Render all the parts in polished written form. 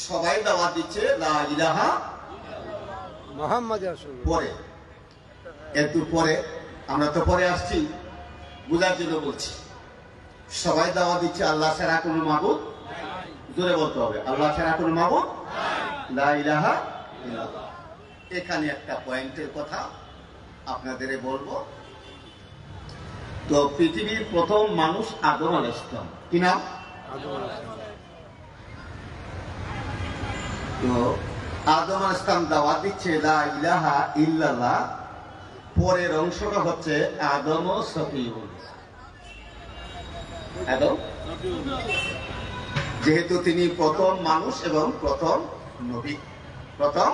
সবাই দাওয়াত দিচ্ছে লা ইলাহা মুহাম্মদ রাসূলুল্লাহ। পরে একটু পরে, আমরা তো পরে আসছি, বুঝার জন্য বলছি। সবাই দাওয়াত দিচ্ছে আল্লাহ ছাড়া কোনো মাবুদ, জোরে বলতে হবে, আল্লাহ ছাড়া কোনো মাবুদ, লা ইলাহা ইল্লাল্লাহ। এখানে একটা পয়েন্টের কথা আপনাদের বলবো। তো পৃথিবীর প্রথম মানুষ আদম আলাইহিস সালাম, কি নাম? তো আদম আলাইহিস সালাম দাওয়াত দিচ্ছে লা ইলাহা ইল্লাল্লাহ। পরের অংশটা হচ্ছে আদম ও সফিউল। আদম, যেহেতু তিনি প্রথম মানুষ এবং প্রথম নবী, প্রথম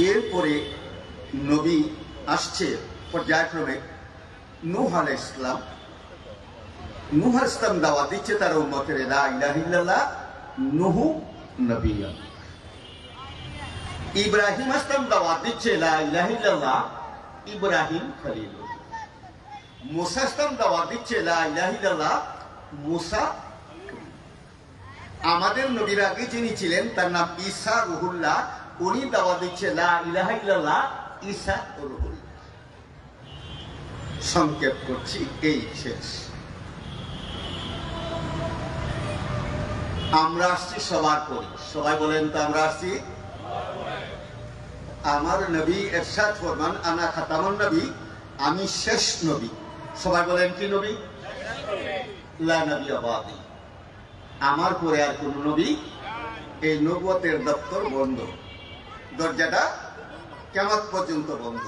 এরপরে নবী আসছে পর্যায়ক্রমে নূহ আলাইহিস সালাম। নূহ আলাইহিস সালাম দাওয়াত দিচ্ছে তার উম্মতের লা ইলাহা ইল্লাল্লাহ, নূহ নবী। ইব্রাহিম আলাইহিস সালাম দাওয়াত দিচ্ছে লা ইলাহা ইল্লাল্লাহ, ইব্রাহিম খলিলুল্লাহ। মুসা আলাইহিস সালাম দাওয়াত দিচ্ছে লা ইলাহা ইল্লাল্লাহ, মুসা। আমাদের নবীর আগে যিনি ছিলেন তার নাম ঈসা রুহুল্লাহ, উনি দাওয়াত দিচ্ছে লা ইলাহা ইল্লাল্লাহ, ঈসা রুহুল্লাহ। সংক্ষেপ করছি, এই শেষ। আমরা আসছি সবার পরে, সবাই বলেন তো আমরা আসছি। আমার নবী ইরশাদ ফরমান আনা খাতামুন নবী, আমি শেষ নবী। সবাই বলেন কি নবী? লা নবী বাদি, আমার পরে আর কোন নবী। এই নবুয়তের দপ্তর বন্ধ, দরজাটা কিয়ামত পর্যন্ত বন্ধ।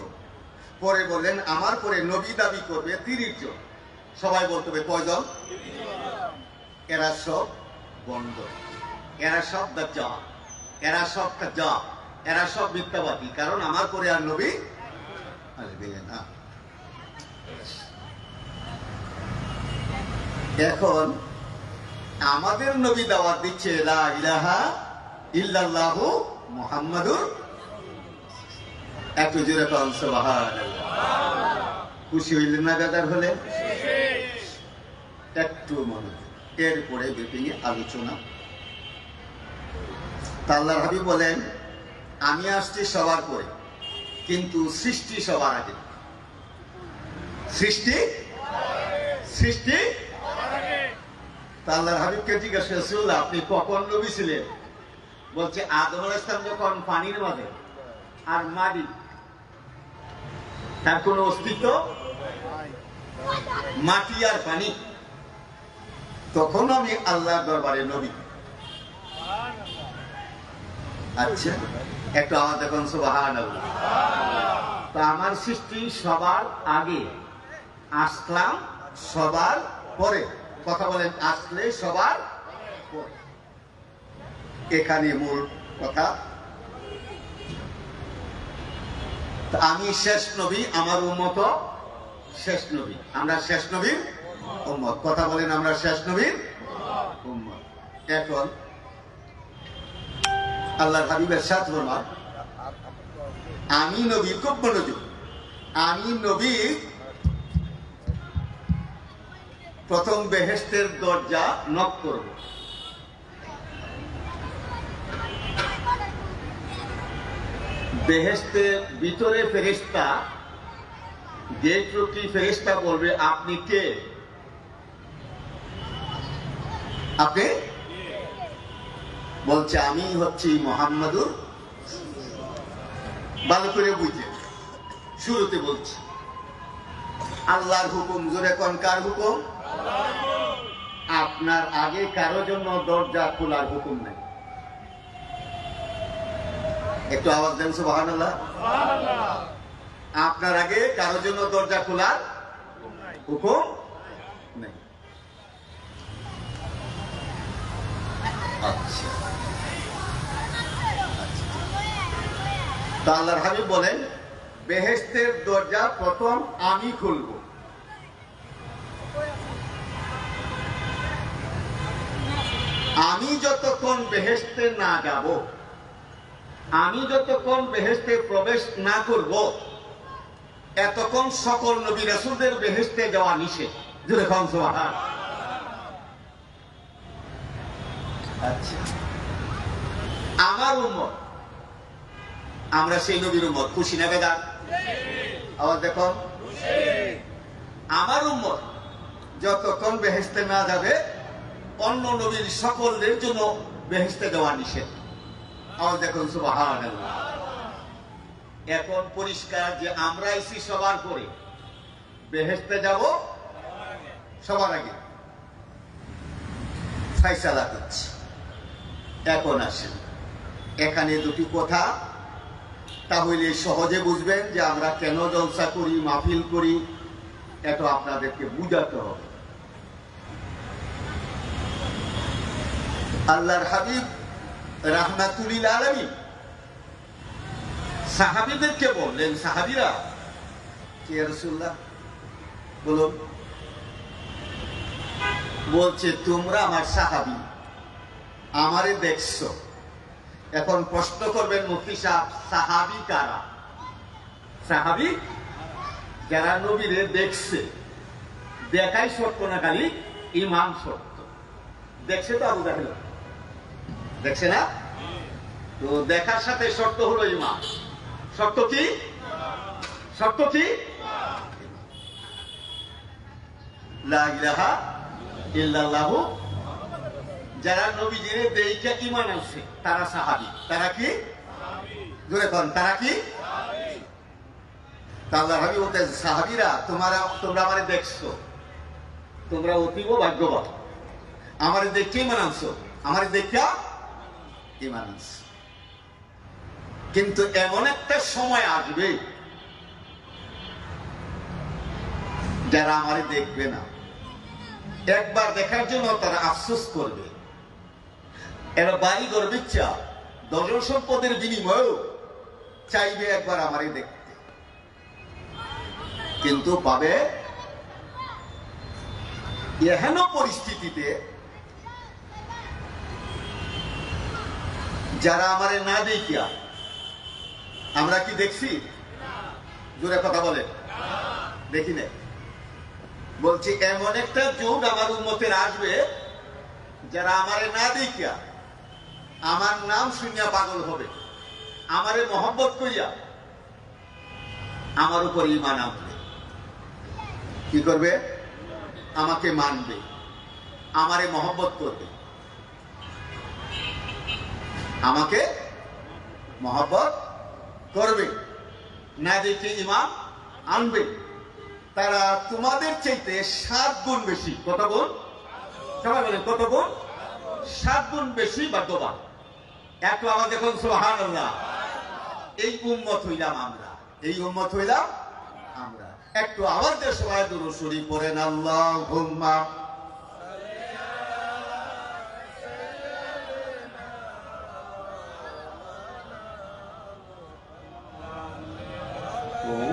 পরে বলেন আমার পরে নবী দাবি করবে 30 জন। সবাই বলতে হবে কয়জন? এরা সব বন্ধ, এরা সব দাজ্জাল, এরা সব কাজ্জাব, এরা সব মিথ্যাবাদী। কারণ আমার পরে আর নবী আসবে না। এখন আমাদের নবী দাওয়াত দিচ্ছে লা ইলাহা ইল্লাল্লাহু মুহাম্মাদুর। একটু জোরে বলুন সুবহানাল্লাহ। খুশি হইলেন না দাদার হলে? একটু মনে, এরপরে ব্রিফিং এ আলোচনা। আল্লাহর হাবিব বলেন আমি আসছি সবার পরে, কিন্তু সৃষ্টি সবার আগে। সৃষ্টি সৃষ্টি আল্লাহর হাবিবকে জিজ্ঞাসা রাসূলুল্লাহ আপনি কখন নবী ছিলেন? বলছে আদম আলাইহিস সালাম যখন পানির মাঝে আর মাটি, তার কোন অস্তিত্ব, মাটি আর পানি, তখন আমি আল্লাহর দরবারে নবী। আচ্ছা, একটু আওয়াজ দেখুন সুবহানাল্লাহ। তো আমার সৃষ্টি সবার আগে, আসলাম সবার পরে। কথা বলেন, আসলে সবার পরে। এখানে মূল কথা। আমি শেষ নবী, আমার উম্মত শেষ নবী। আমরা শেষ নবীর উম্মত। কথা বলেন, আমরা শেষ নবীর উম্মত। এখন আল্লাহর হাবিবের সাথে ফরমান আমি নবী, খুব মনোযোগ, আমি নবী প্রথম বেহেশতের দরজা নক করব। বেহেশতের ভিতরে ফেরেশতা, গেট রক্ষী ফেরেশতা বলবে আপনি কে? আপনি? বলছে আমি হচ্ছি মুহাম্মাদুর। ভালো করে বুঝে, শুরুতে বলছি আল্লাহর হুকুম। জোরে কোন কার হুকুম? আপনার আগে কারো জন্য দরজা খোলার হুকুম নেই। একটু আওয়াজ দেন সুবহানাল্লাহ। আপনার আগে কারো জন্য দরজা খোলার হুকুম নেই। আচ্ছা, তা আল্লাহর হাবিব বলেন বেহেশতের দরজা প্রথম আমি খুলব। আমি যতক্ষণ বেহেশতে না যাব, আমি যতক্ষণ বেহেশতে প্রবেশ না করব, এতক্ষণ সকল নবী রাসূলদের বেহেশতে যাওয়া নিষেধ। জোরে খান সুবহানাল্লাহ। আচ্ছা, আমার উম্মত, আমরা সেই নবীর উম্মত, খুশি না বেদার? আবার দেখো, আমার উম্মত যতক্ষণ বেহেশতে না যাবে অন্য নবীর সকলের জন্য বেহেশতে দেওয়া নিষেধ। আবার দেখুন সুবহানাল্লাহ। এখন পরিষ্কার যে আমরা এসি সবার পরে, বেহেশতে যাব সবার আগে, ফায়সালা করছি। এখন আসেন, এখানে দুটি কথা, তাহলে সহজে বুঝবেন যে আমরা কেন জলসা করি, মাহফিল করি, এটা আপনাদেরকে বুঝাতে হবে। আল্লাহর হাবিব রাহমাতুল লিল আলামিন সাহাবীদেরকে বললেন, সাহাবীরা, ইয়া রাসূলুল্লাহ বলুন, বলছে তোমরা আমার সাহাবী, আমারে দেখছো। এখন প্রশ্ন করবেন মুফতি সাহেব, সাহাবী কারা? সাহাবী যারা নবীরে দেখছে, দেখাই সত্য না, খালি ইমান সত্য। দেখছে তো আবু জাহেল, দেখছে না? তো দেখার সাথে শর্ত হলো ইমান। শর্ত কি? শর্ত কি? লা ইলাহা ইল্লাল্লাহু। যারা নবীজিরে দেখে ঈমান আনছে তারা সাহাবী। তারা কি? জোরে কোন, তারা কি? আল্লাহর হাবিব বলতেন, সাহাবীরা তোমরা আমারে দেখছো, তোমরা অতীব ভাগ্যবান, আমারে দেখে ঈমান আনছো, আমারে দেখা ঈমান আনছো। কিন্তু এমন একটা সময় আসবে যারা আমারে দেখবে না, একবার দেখার জন্য তারা আফসোস করবে, এরা বাড়ি করবে ইচ্ছা, ধন সম্পদের বিনিময়েও চাইবে একবার আমারে দেখতে, কিন্তু পাবে এহেন পরিস্থিতিতে যারা আমারে না দেখিয়া, আমরা কি দেখছি? জোরে কথা বলে, দেখি না। বলছি এমন একটা যুগ আমার উম্মতের আসবে যারা আমারে না দেখিয়া আমার নাম শুনিয়া পাগল হবে, আমারে মহব্বত করিয়া আমার উপর ঈমান আনবে। কি করবে? আমাকে মানবে, আমারে মহব্বত করবে, আমাকে মহব্বত করবে, না দেখে ঈমান আনবে। তারা তোমাদের চাইতে 7 গুণ বেশি। কত গুণ? সবাই বলেন কত গুণ? 7 গুণ বেশি ভাগ্যবান। একটু আবার দেখুন সুবহানাল্লাহ। এই উম্মত হইলাম আমরা, এই উম্মত হইলাম আমরা। একটু আমাদের সবাই দুরূদ শরীফ পড়েন, আল্লাহুম্মা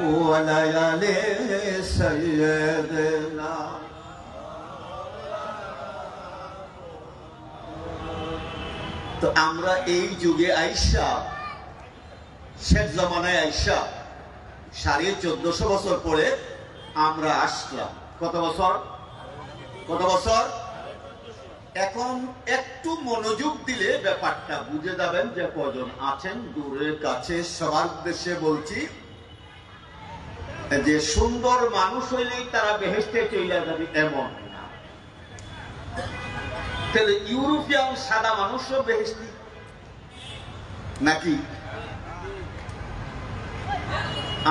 ওয়ালায়ালে সাইয়্যিদিনা। তো আমরা এই যুগে আইসা, শেষ জমানায় আইসা 1450 বছর পরে আমরা আসলাম। কত বছর? কত বছর? এখন একটু মনোযোগ দিলে ব্যাপারটা বুঝে যাবেন যে কজন আছেন দূরে কাছে। সবার উদ্দেশ্যে বলছি যে সুন্দর মানুষ হইলেই তারা বেহেশতে চলে যাবে এমন না। তাহলে ইউরোপিয়ান সাদা মানুষও বেহেশতি নাকি?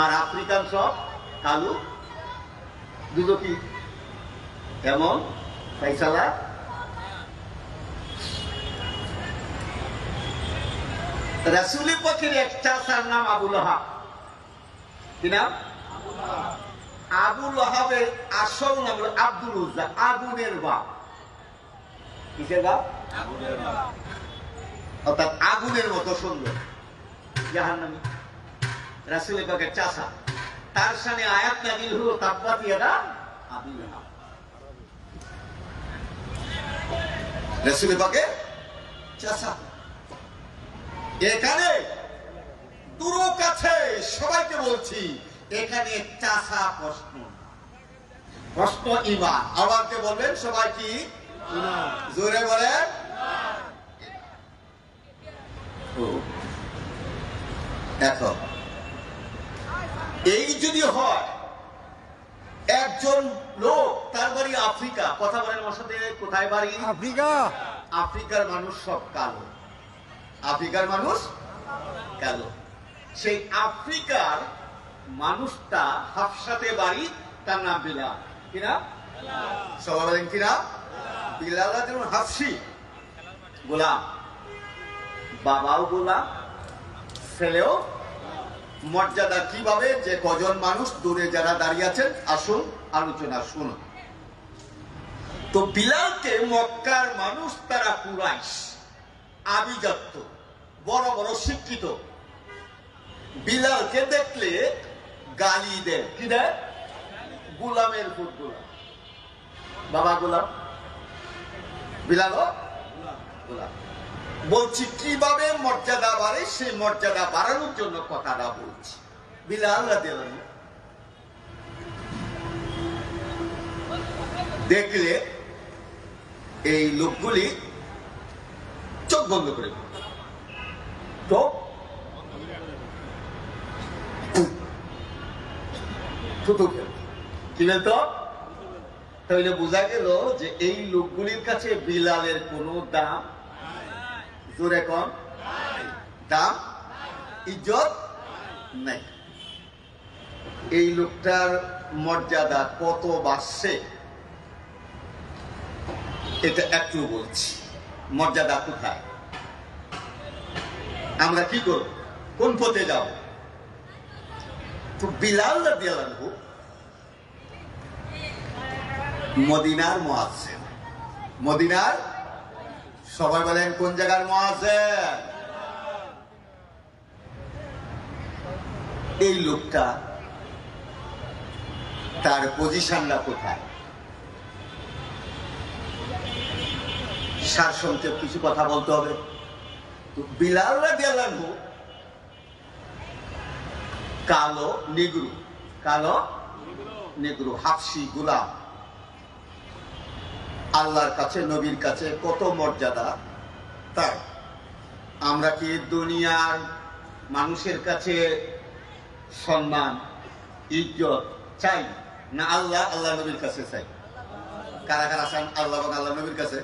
আর আফ্রিকান সব কালু দুদকি, এমন ফাইসালা। রাসূল পাকের এক চাচার নাম আবু লাহাব। কি নাম? আবু লাহাবের আসল নাম হলো আব্দুল উজ্জা, আগুনের বাপ। কিসের বাপ? আগুনের বাপ। অর্থাৎ আগুনের মতো সুন্দর, জাহান্নামী। রাসূল পাকের চাচা, তার সামনে আয়াত নাযিল হলো তাব্বাত ইয়াদা আবি লাহাব। রাসূল পাকের চাচা। এখানে দূর কাছে সবাইকে বলছি, এখানে চাচা প্রশ্ন, প্রশ্ন ঈমান। আবার কে বলবেন? সবাই কি জোরে বলেন? এখন এই যদি হয় একজন লোক, তার বাড়ি আফ্রিকা, কথা বলেন আমার সাথে, কোথায় বাড়ি? আফ্রিকা। আফ্রিকার মানুষ সব কালো, আফ্রিকার মানুষ কালো। সেই আফ্রিকার মানুষটা হাফসাতে বাড়ি, তার নাম বিলাল। কিনা সবাই বলেন কিনা? বিলাল যেমন হাফসি, গোলাম, বাবাও গোলাম, ছেলেও। মর্যাদা কিভাবে, যে কজন মানুষ দূরে যারা দাঁড়িয়ে আছেন আসুন আলোচনা শুনুন। তো বিলালকে মক্কার মানুষ, তারা কুরাইশ, আভিজাত্য, বড় বড় শিক্ষিত, বিলালকে দেখলে গালি দেয়। কি দেয়? গোলামের পুত গোলাম, বাবা গোলাম, বিলালও গোলাম। বলছি কিভাবে মর্যাদা বাড়ে, সেই মর্যাদা বাড়ানোর জন্য কথাটা বলছি। বিলাল রাদিয়াল্লাহু দেখলে এই লোকগুলি চোখ বন্ধ করে, চোখ কি বলতো? তাহলে বোঝা গেল যে এই লোকগুলির কাছে বিলালের কোনো দাম, জোরে কম, দাম ইজ্জত নাই। এই লোকটার মর্যাদা কত বাড়ছে এটা একটু বলছি। মর্যাদা কোথায়, আমরা কি করব, কোন পথে যাব? তো বিলাল রাদিয়াল্লাহু মদিনার মুয়াজ্জিন, মদিনার, সবাই বলেন কোন জায়গার মুয়াজ্জিন? এই লোকটা তার পজিশনটা কোথায়? সারসংক্ষেপ কিছু কথা বলতে হবে। তো বিলাল রাদিয়াল্লাহু কালো নেগ্রু, কালো নেগ্রু, হাফসি, গোলাম, আল্লাহর কাছে, নবীর কাছে কত মর্যাদা তার। আমরা কি দুনিয়ার মানুষের কাছে সম্মান, ইজ্জত চাই না আল্লাহ, আল্লাহ নবীর কাছে চাই? কারা কারা চান আল্লাহ এবং আল্লাহ নবীর কাছে?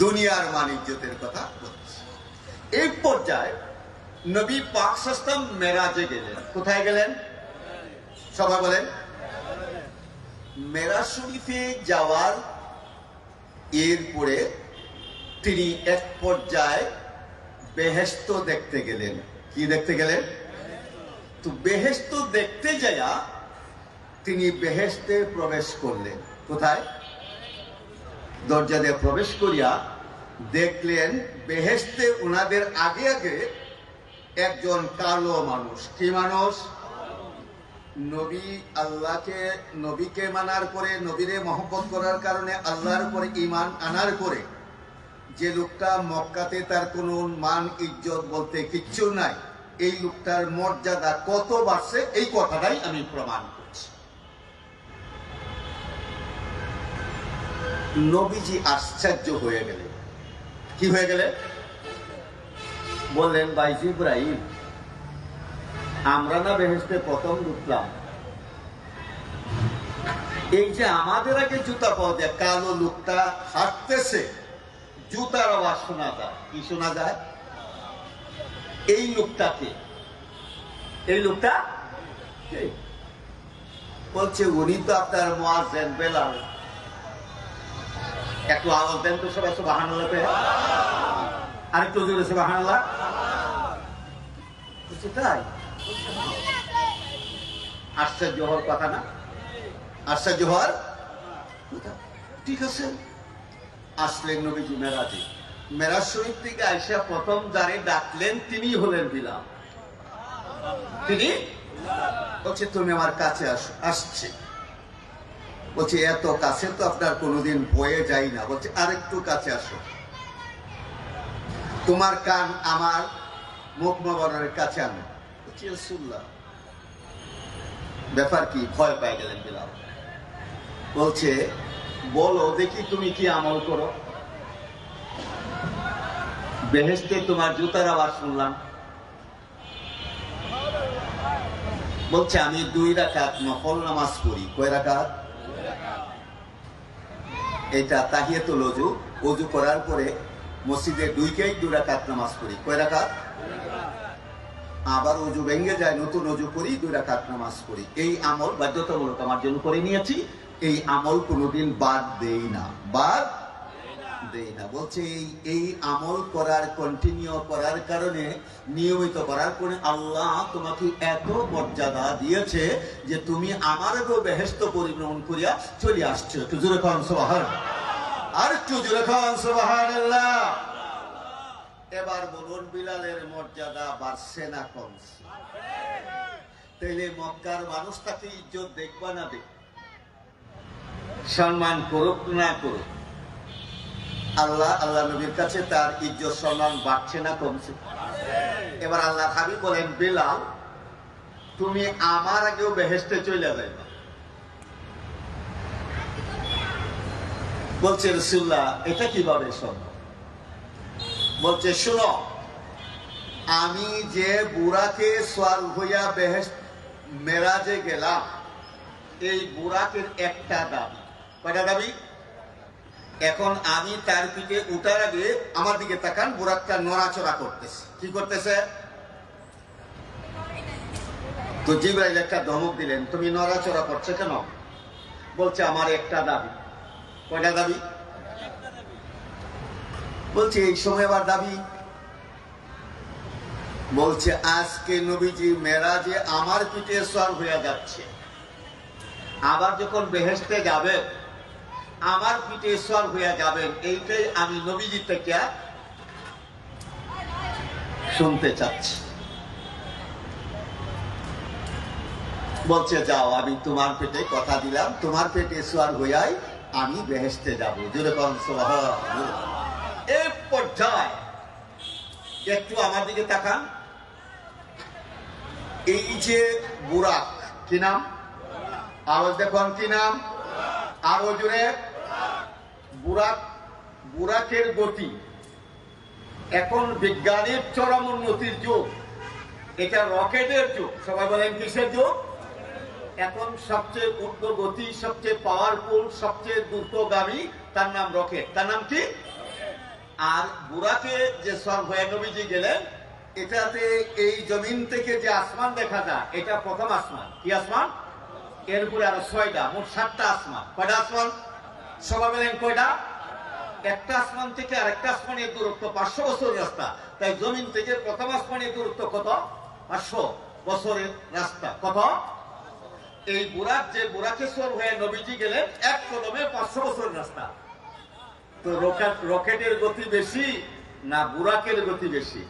দুনিয়ার মান ইজ্জতের কথা বলছি। এই পর্যায়ে নবী পাক সাল্লাল্লাহু আলাইহি ওয়াসাল্লাম মেরাজে গেলেন। কোথায় গেলেন? সবাই বলেন। মেরাজ শরীফে যাওয়ার এরপরে তিনি এক পর্যায়ে বেহেশত দেখতে গেলেন। কি দেখতে গেলেন? তো বেহেশত দেখতে যায়া তিনি বেহেশতে প্রবেশ করলেন। কোথায়? দরজা দিয়ে প্রবেশ করিয়া দেখলেন বেহেশতে ওনাদের আগে আগে একজন কালো মানুষ। কি মানুষ? নবী, আল্লাহকে, নবীকে মানার পরে, নবীরে মহব্বত করার কারণে আল্লাহর উপরে ঈমান আনার পরে যে লোকটা মক্কাতে তার কোনো মান ইজ্জত বলতে কিচ্ছু নাই, এই লোকটার মর্যাদা কত বাড়ছে এই কথাটাই আমি প্রমাণ করছি। নবীজি আশ্চর্য হয়ে গেলেন। কি হয়ে গেলে? বললেন, ভাই ইব্রাহিম, আমরা না বেহেশতে প্রথম ঢুকলাম, এই যে আমাদের আগে জুতা পাওয়া যায়, কালো লোকটা হাঁটতেছে, জুতার আওয়াজ শোনা যায়। কি শোনা যায়? এই লোকটাকে, এই লোকটা বলছে উনি তো আপনার মুয়াজ্জিন বেলাল। একটু আওয়াজ দেন তো সবাই, সুবহানাল্লাহ। আরেকটু জোরে সুবহানাল্লাহ। তাই আশ্চর্য হওয়ার কথা না? আশ্চর্য হওয়ার কথা। ঠিক আছে, আসলেন নবীজি মেরাজে। মেরাজ শরীফ থেকে আয়েশা প্রথম যারে ডাকলেন তিনি হলেন বিলাল। তিনি বলছে, তুমি আমার কাছে আসো। আসছে, বলছে এত কাছে তো আপনার কোনোদিন বয়ে যাই না। বলছে আরেকটু কাছে আসো, তোমার কান আমার মুখ মোবারকের কাছে আনো। বলছে রাসূলুল্লাহ। ব্যাপার কি? ভয় পেয়ে গেলেন বিলাল। বলছে বলো দেখি তুমি কি আমল করো। বেহেশতে তোমার জুতার আওয়াজ শুনলাম, বলছে আমি 2 রাকাত নফল নামাজ পড়ি। কয় রাকাত? এটা তাহিয়াতুল ওযু। ওযু করার পরে মসজিদে 2 রাকাত নামাজ পড়ি। কয় রাকাত? আবার ওযু ভেঙে যায়, নতুন ওযু করি, 2 রাকাত নামাজ পড়ি। এই আমল বাধ্যতামূলক আমার জন্য করে নিয়েছি। এই আমল কোনোদিন বাদ দেই না, বাদ দেই না। বলছে এই আমল করার, কন্টিনিউ করার কারণে, নিয়মিত করার কারণে আল্লাহ তোমাকে এত মর্যাদা দিয়েছে যে তুমি আমারও বেহেশত পরিভ্রমণ করিয়া চলে আসছো। একটু জোরে খান সুবহানাল্লাহ, আর একটু জোরে খান সুবহানাল্লাহ। এবার বলুন, বিলালের মর্যাদা বাড়ছে না কমছে? তাইলে মক্কার মানুষ তাকে ইজ্জত দেখবা না দেখ, সম্মান করুক না করুক, আল্লাহ নবীর কাছে তার ইজ্জত সম্মান বাড়ছে না কমছে? এবার আল্লাহ হাবিব বলেন, বিলাল তুমি আমার আগেও বেহেশতে চলে যাবে। বলছে রাসূলুল্লাহ এটা কিভাবে সম্ভব? বলছে শুনো, আমি যে বুরাকে সওয়ার হইয়া বেহেশত মেরাজে গেলাম, এই বুরাকের একটা দাবি। কয়টা দাবি? এখন আমি তার পিঠে উঠার আগে আমার দিকে তাকান, বুরাকটা নড়াচড়া করতেছে। কি করতেছে? তো জিবরাইল একটা ধমক দিলেন, তুমি নড়াচড়া করছো কেন? বলছে আমার একটা দাবি। কয়টা দাবি? বলছে এই সময় আবার দাবি। বলছে আজকে নবীজি মেরাজে আমার পিঠে সওয়ার হইয়া যাচ্ছে, আবার যখন বেহেশতে যাবে আমার পিঠে সওয়ার হইয়া যাবেন, এইটাই আমি নবীজি থেকে শুনতে চাচ্ছি। বলছে যাও, আমি তোমার পেটে কথা দিলাম, তোমার পেটে সওয়ার হইয়াই আমি বেহেশতে যাব। জোরে কোন সুবহানাল্লাহ। এই পর্যায়ে একটু আমার দিকে তাকান, এই যে বুরাক, কি নাম? আওয়াজ দেখুন, কি নাম? আরো জোরে। বুরাক, বুরাকের গতি এখন বিজ্ঞানের চরম উন্নতির যুগ, এটা রকেটের যুগ। সবাই বলেন কিসের যুগ? এখন সবচেয়ে ঊর্ধ্বগতি, সবচেয়ে পাওয়ারফুল, সবচেয়ে দ্রুতগামী, তার নাম রকেট। তার নাম কি? আর বুরাকে যে সওয়ার হয়ে নবীজি গেলেন, এটাতে এই জমিন থেকে যে আসমান দেখা যায়, এটা প্রথম আসমান। কি আসমান? এরপরে আরো 6টা, মোট 7টা আসমান। কয়টা আসমান? সবাই বলেন কয়টা? একটা আসমান থেকে আরেকটা আসমানের দূরত্ব 500 বছরের রাস্তা। তাই জমিন থেকে প্রথম আসমানের দূরত্ব কত? 500 বছরের রাস্তা। কত? এই বুরাক, যে বুরাকে সওয়ার হয়ে নবীজি গেলেন, এক কদমে 500 বছরের রাস্তা। তো রকেটের গতি বেশি না বুরাকের গতি বেশি?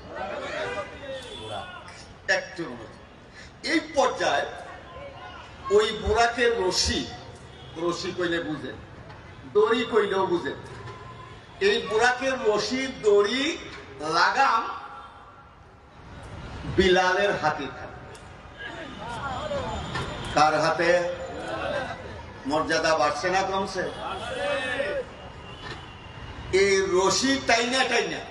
একটু এই পর্যায়ে ওই বুরাকের রশি, রশি কইলে বুঝেন, দড়ি কইলেও বুঝেন, এই বুরাকের রশি, দড়ি, লাগাম বিলালের হাতে থাকে। কার হাতে? মর্যাদা বাড়ছে না কমছে? এই রশি টাইনা টাইনা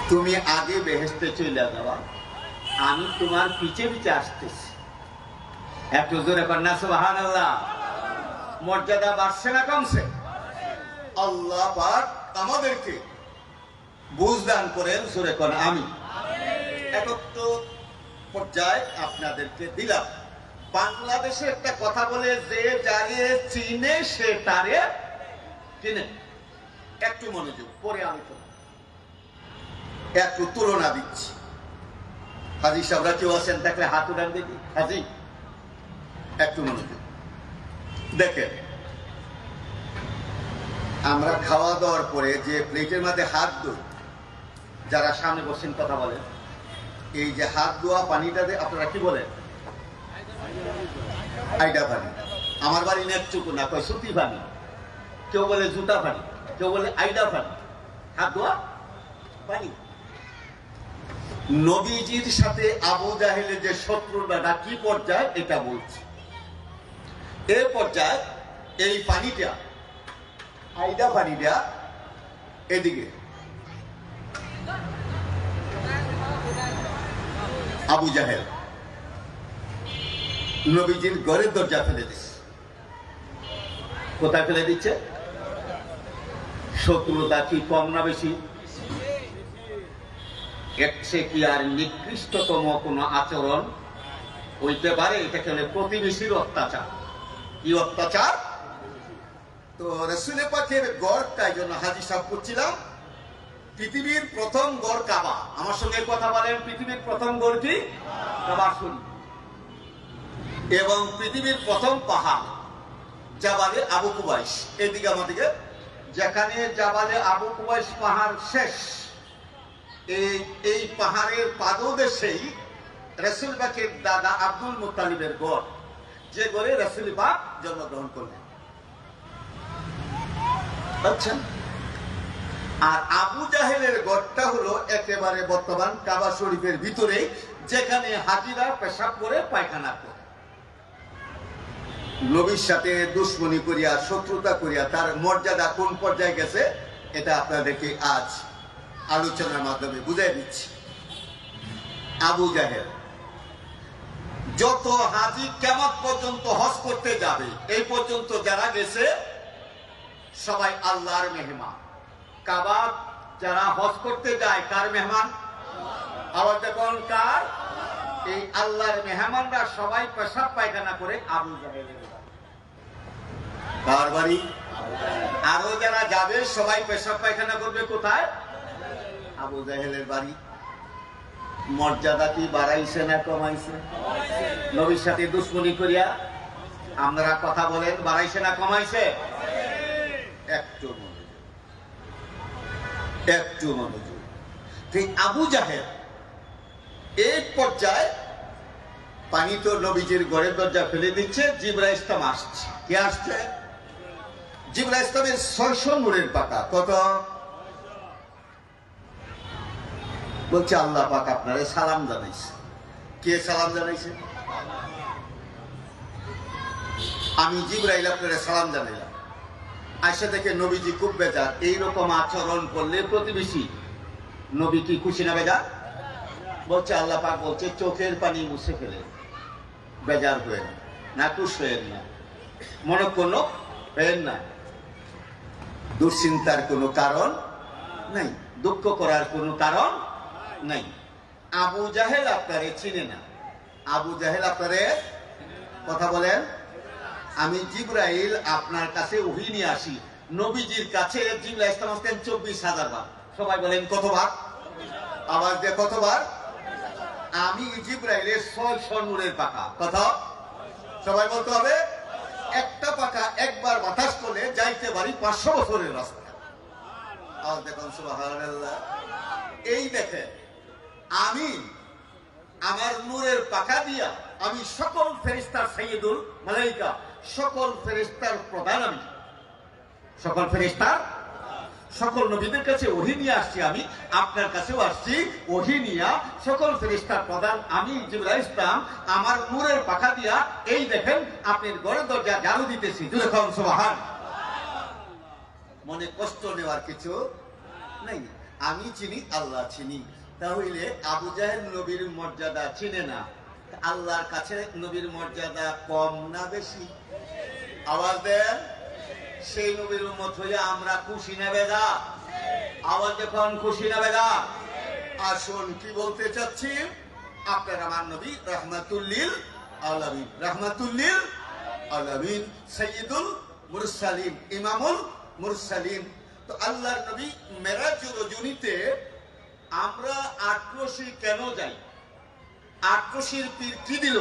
তুমি আগে বেহেশতে চলে যাওয়া, আমি তোমার পিছে পিছে আসতেছি। একটু জোরে কন্যা সুবহানাল্লাহ। মর্যাদা বাড়ছে না কমছে? আল্লাহ পাক আমাদেরকে বুঝ দান করেন। জোরে কন্যা আমি একত্র পর্যায়ে আপনাদেরকে দিলাম। বাংলাদেশে একটা কথা বলে, যে যারে চিনে সে তারে চিনে। একটু মনোযোগ, পরে আলোচনা, একটু তুলনা দিচ্ছি। হাজি সাহেবরা কেউ আছেন দেখলে হাত উঠান দেখি। হাজি, একটু মনোযোগ দেখেন, আমরা খাওয়া দাওয়ার পরে যে প্লেটের মধ্যে হাত ধুই, যারা সামনে বসেন কথা বলেন, এই যে হাত ধোয়া পানিটাতে আপনারা কি বলেন? আইডা পানি। আমার বাড়ি নেকচুকু না, কয় সুতি পানি, কেউ বলে জুতা পানি, কেউ বলে আইডা পানি, হাত ধোয়া পানি। নবীজির সাথে আবু জাহেলের যে শত্রুতা কি পর্যায়ে, এটা বলছি। এই পর্যায়ে এই পানিটা, আইডা পানিটা এদিকে, আবু জাহেল নবীজির ঘরের দরজা ফেলে দিচ্ছে। কোথায় ফেলে দিচ্ছে? শত্রুতা কি কম না বেশি? এর চেয়ে কি আর নিকৃষ্টতম কোন আচরণ হইতে পারে? এটাকে বলে প্রতিবেশীর অত্যাচার। কি অত্যাচার? তো রাসূল পাকের গড়টাই জন্য হাজী সাহেব করছিলাম, পৃথিবীর প্রথম গড় কাবা। আমার সঙ্গে কথা বলেন, পৃথিবীর প্রথম গড় কি? কাবা শরীফ। এবং পৃথিবীর প্রথম পাহাড় জাবালে আবু কুবাইস। এইদিকে আমাদেরকে, যেখানে জাবালে আবু কুবাইস পাহাড় শেষ, এই পাহাড়ের পাদদেশেই রাসূল পাকের দাদা আব্দুল মুত্তালিবের গড়, যে গড়ে রাসূল পাক জন্মগ্রহণ করলেন। আচ্ছা, আর আবু জাহেলের গড়টা হলো একেবারে বর্তমান কাবা শরীফের ভিতরে, যেখানে হাজিরা পেশাব করে পায়খানা করে। নবীর সাথে দুশ্মনী করিয়া, শত্রুতা করিয়া তার মর্যাদা কোন পর্যায়ে গেছে, এটা আপনাদেরকে আজ আলোচনার মাধ্যমে বুঝাই দিচ্ছি। আবু জাহেল, যত হাজি কিয়ামত পর্যন্ত হজ করতে যাবে, এই পর্যন্ত যারা গেছে সবাই আল্লাহর মেহমান। কাবা যারা হজ করতে যায় কার মেহমান? আবার দেখুন কার? এই আল্লাহর মেহমানরা সবাই পেশাব পায়খানা করে আবু জাহেলের কার বাড়ি? আরো যারা যাবে সবাই পেশাব পায়খানা করবে কোথায়? আবু জাহেলের বাড়ি। মর্যাদা কি বাড়াইছে না কমাইছে? নবীর সাথে দুশ্মনী করিয়া আমরা কথা বলেন, বাড়াইছে না কমাইছে? একটু মনোযোগ, একটু মনোযোগ। ঠিক আবু জাহেল এই পর্যায়ে পানি তো নবীজির ঘরের দরজা ফেলে দিচ্ছে, জিবরাইল ইসলাম আসছে। কে আসছে? জিবরাইল ইসলামের 600 নূরের পাকা। কত? বলছে আল্লাহ পাক আপনারে সালাম জানাইছে। কে সালাম জানাইছে? আমি জিবরাইল আপনারে সালাম জানাইলাম। আয়সা দেখে নবীজি খুব বেজার। এইরকম আচরণ করলে প্রতিবেশী নবী কি খুশি না বেজার? বলছে আল্লাহ পাক বলছে চোখের পানি মুছে ফেলে বেজার হয়ে না, খুশ হয়ে না, মনক্ষুণ্ণ হয়ে না। দুশ্চিন্তার কোনো কারণ নাই, দুঃখ করার কোনো কারণ নাই। আবু জাহেল আপনারে চিনে না। আবু জাহেল আপনারে, কথা বলেন, আমি জিবরাইল আপনার কাছে ওহী নিয়ে আসি। নবীজির কাছে জিবরাইল ইসলাম আসতেন 24,000 বার। সবাই বলেন কতবার? আওয়াজ দিয়ে কতবার? আমি জিবরাইলের 600 নূরের পাকা। কথা সবাই বলতে হবে। একটা পাকা একবার বাতাস করলে যাইতে পারি 500 বছরের রাস্তা। আওয়াজ দেখুন সুবহানাল্লাহ। এই দেখেন, আমি আমার নূরের পাকা দিয়া আমি সকল ফেরেশতার সাইয়্যিদুল মালায়েকা, সকল ফেরেশতার প্রধান। আমি সকল ফেরেশতার, সকল নবীদের কাছে ওহী নিয়ে আসছি। আমি আপনার কাছেও আসছি ওহী নিয়া, সকল ফেরেশতার প্রধান আমি জিবরাইল ইসলাম আমার নূরের পাকা দিয়া এই দেখেন আপনার ঘরের দরজা ঝাড়ু দিতেছি। যখন সুবহান, মনে কষ্ট নেওয়ার কিছু নেই। আমি চিনি, আল্লাহ চিনি। তাহলে আবু জাহেল নবীর মর্যাদা চিনে না, আল্লাহর কাছে নবীর মর্যাদা কম না বেশি? আওয়াজ দেন। সেই নবীর উম্মত হইয়া আমরা খুশি না বেজার? আওয়াজ যখন খুশি না বেজার? আসুন কি বলতে চাচ্ছি, আপনার আমার নবী রাহমাতুল লিল আলামিন, রাহমাতুল লিল আলামিন, সাইয়্যিদুল মুরসালিন, ইমামুল মুরসালিন। তো আল্লাহর নবী মেরাজুল রজনীতে আমরা আটরশি কেন যাই? আটরশির পীর কি দিল?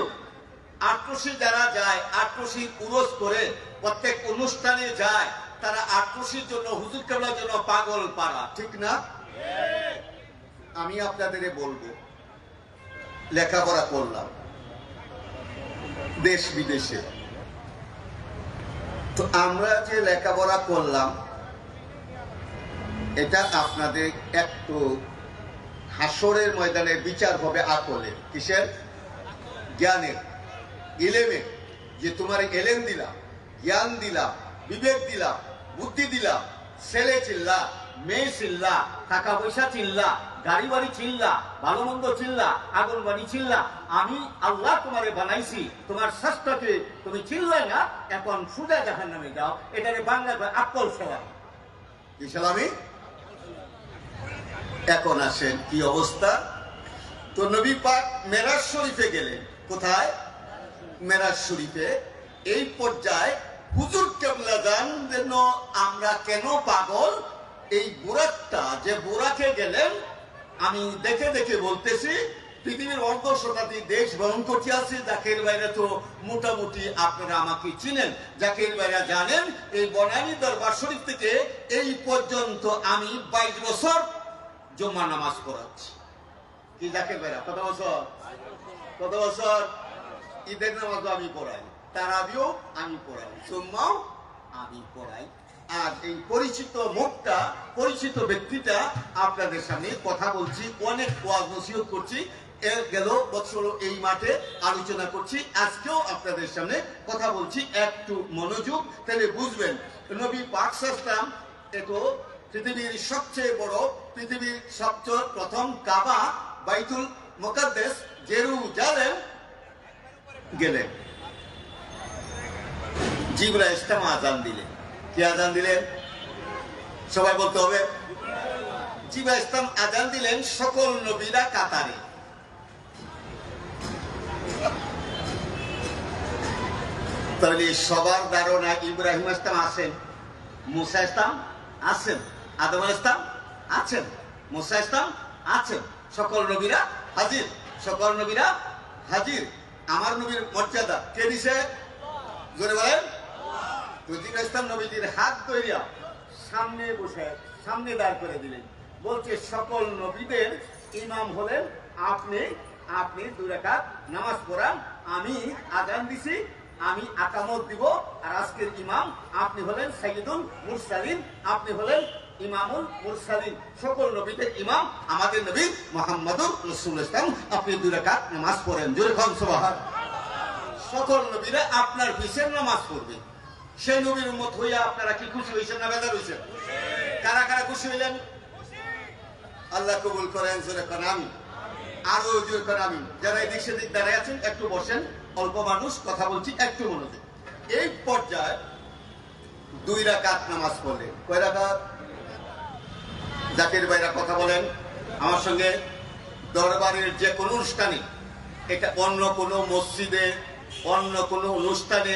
আটরশি যারা যায়, আটরশির উরস করে প্রত্যেক অনুষ্ঠানে যায়, তারা আটরশির জন্য, হুজুর কেবলার জন্য পাগল পারা, ঠিক না? আমি আপনাদের বলবো, লেখাপড়া করলাম দেশ বিদেশে, তো আমরা যে লেখাপড়া করলাম এটা আপনাদের একটু হাসরের ময়দানে বিচার হবে আকলের। কিসের? জ্ঞানের, ইলেমের। যে তোমার এলেম দিলাম, জ্ঞান দিলাম, বিবেক দিলাম, বুদ্ধি দিলাম, ছেলে চিল্লা, মেয়ে চিল্লা, টাকা পয়সা চিল্লা, গাড়ি বাড়ি চিল্লা, ভালো মন্দ চিল্লা, আগুন বাড়ি চিল্লা, আমি আল্লাহ তোমারে বানাইছি, তোমার শ্রেষ্ঠকে তুমি চিল্লাই না, এখন সুদা জাহান্নামে যাও। এটারে বাংলা আকল সেলামি। কি সেলামি? এখন আসেন কি অবস্থা। তো নবী পাক মেরাজ শরীফে গেলেন। কোথায়? মেরাজ শরীফে। এই পর্যায়ে হুজুর কেবলা জান যেন আমরা কেন পাগল, এই বুরাকটা যে বুরাকে গেলেন, আমি দেখে দেখে বলতেছি পৃথিবীর অর্ধ শতাধিক দেশ ভ্রমণ করতে আছে। জাকির ভাইরা তো মোটামুটি আপনারা আমাকে চিনেন, জাকির ভাইরা জানেন এই বনানী দরবার শরীফ থেকে এই পর্যন্ত আমি 22 বছর জুম্মা নামাজ পড়াচ্ছি। কি জাকির ভাইরা? কত বছর? কত বছর? ঈদের নামাজও আমি পড়াই, তারাবিও আমি পড়াই, জুম্মাও আমি পড়াই। আর এই পরিচিত মুখটা, পরিচিত ব্যক্তিটা আপনাদের সামনে কথা বলছি, অনেক ওয়াজ নসিহত করছি, গেল বছর এই মাঠে আলোচনা করছি, আজকেও আপনাদের সামনে কথা বলছি। একটু মনোযোগ, তাহলে বুঝবেন নবী পাক সাল্লাল্লাহু আলাইহি ওয়াসাল্লাম এতো পৃথিবীর সবচেয়ে বড়, পৃথিবীর সবচেয়ে প্রথম কাবা বাইতুল মুকাদ্দাস জেরুজালেম গেলেন। জিবরাইল ইসলাম আযান দিলেন। কি আযান দিলেন? সবাই বলতে হবে। জিবরাইল ইসলাম আযান দিলেন, সকল নবীরা কাতারে। তাহলে সবার ধারণা ইব্রাহিম ইসলাম আছেন, মুসা ইসলাম আছেন, আদম ইসলাম আছেন, মুসা ইসলাম আছেন, সকল নবীরা হাজির, সকল নবীরা হাজির। আমার নবীর মর্যাদা কে দিছে? জোরে বলেন। তো জিবরাইল ইসলাম নবীজির হাত ধরিয়া সামনে বসে, সামনে দাঁড় করে দিলেন, বলছে সকল নবীদের ইমাম হলেন আপনি, আপনি 2 রাকাত নামাজ পড়ান, আমি আযান দিছি, আমি আকামত দিব, আর আজকের ইমাম আপনি হলেন সাইয়্যিদুল মুরসালিন, আপনি হলেন ইমামুল মুরসালিন, সকল নবীদের ইমাম আমাদের নবী মুহাম্মদুর রাসূলুল্লাহ, আপনি 2 রাকাত নামাজ পড়েন। জোরে কোন সুবহানাল্লাহ। সকল নবীরা আপনার পিছনে নামাজ পড়বে। সেই নবীর উম্মত হইয়া আপনারা কি খুশি হইছেন না বেজার হইছেন? কারা কারা খুশি হইলেন? আল্লাহ কবুল করেন। জোরে কোন আমিন। আরো জোরে কোন আমিন। যারা এদিক সেদিক দাঁড়ায় আছেন একটু বসেন, অল্প মানুষ, কথা বলছি, একটু মনোযোগ। এই পর্যায়ে 2 রাকাত নামাজ পড়লেন। কয় রাকাত? জাকির ভাইরা কথা বলেন আমার সঙ্গে। দরবারের যে কোনো অনুষ্ঠানে, এটা অন্য কোনো মসজিদে, অন্য কোনো অনুষ্ঠানে,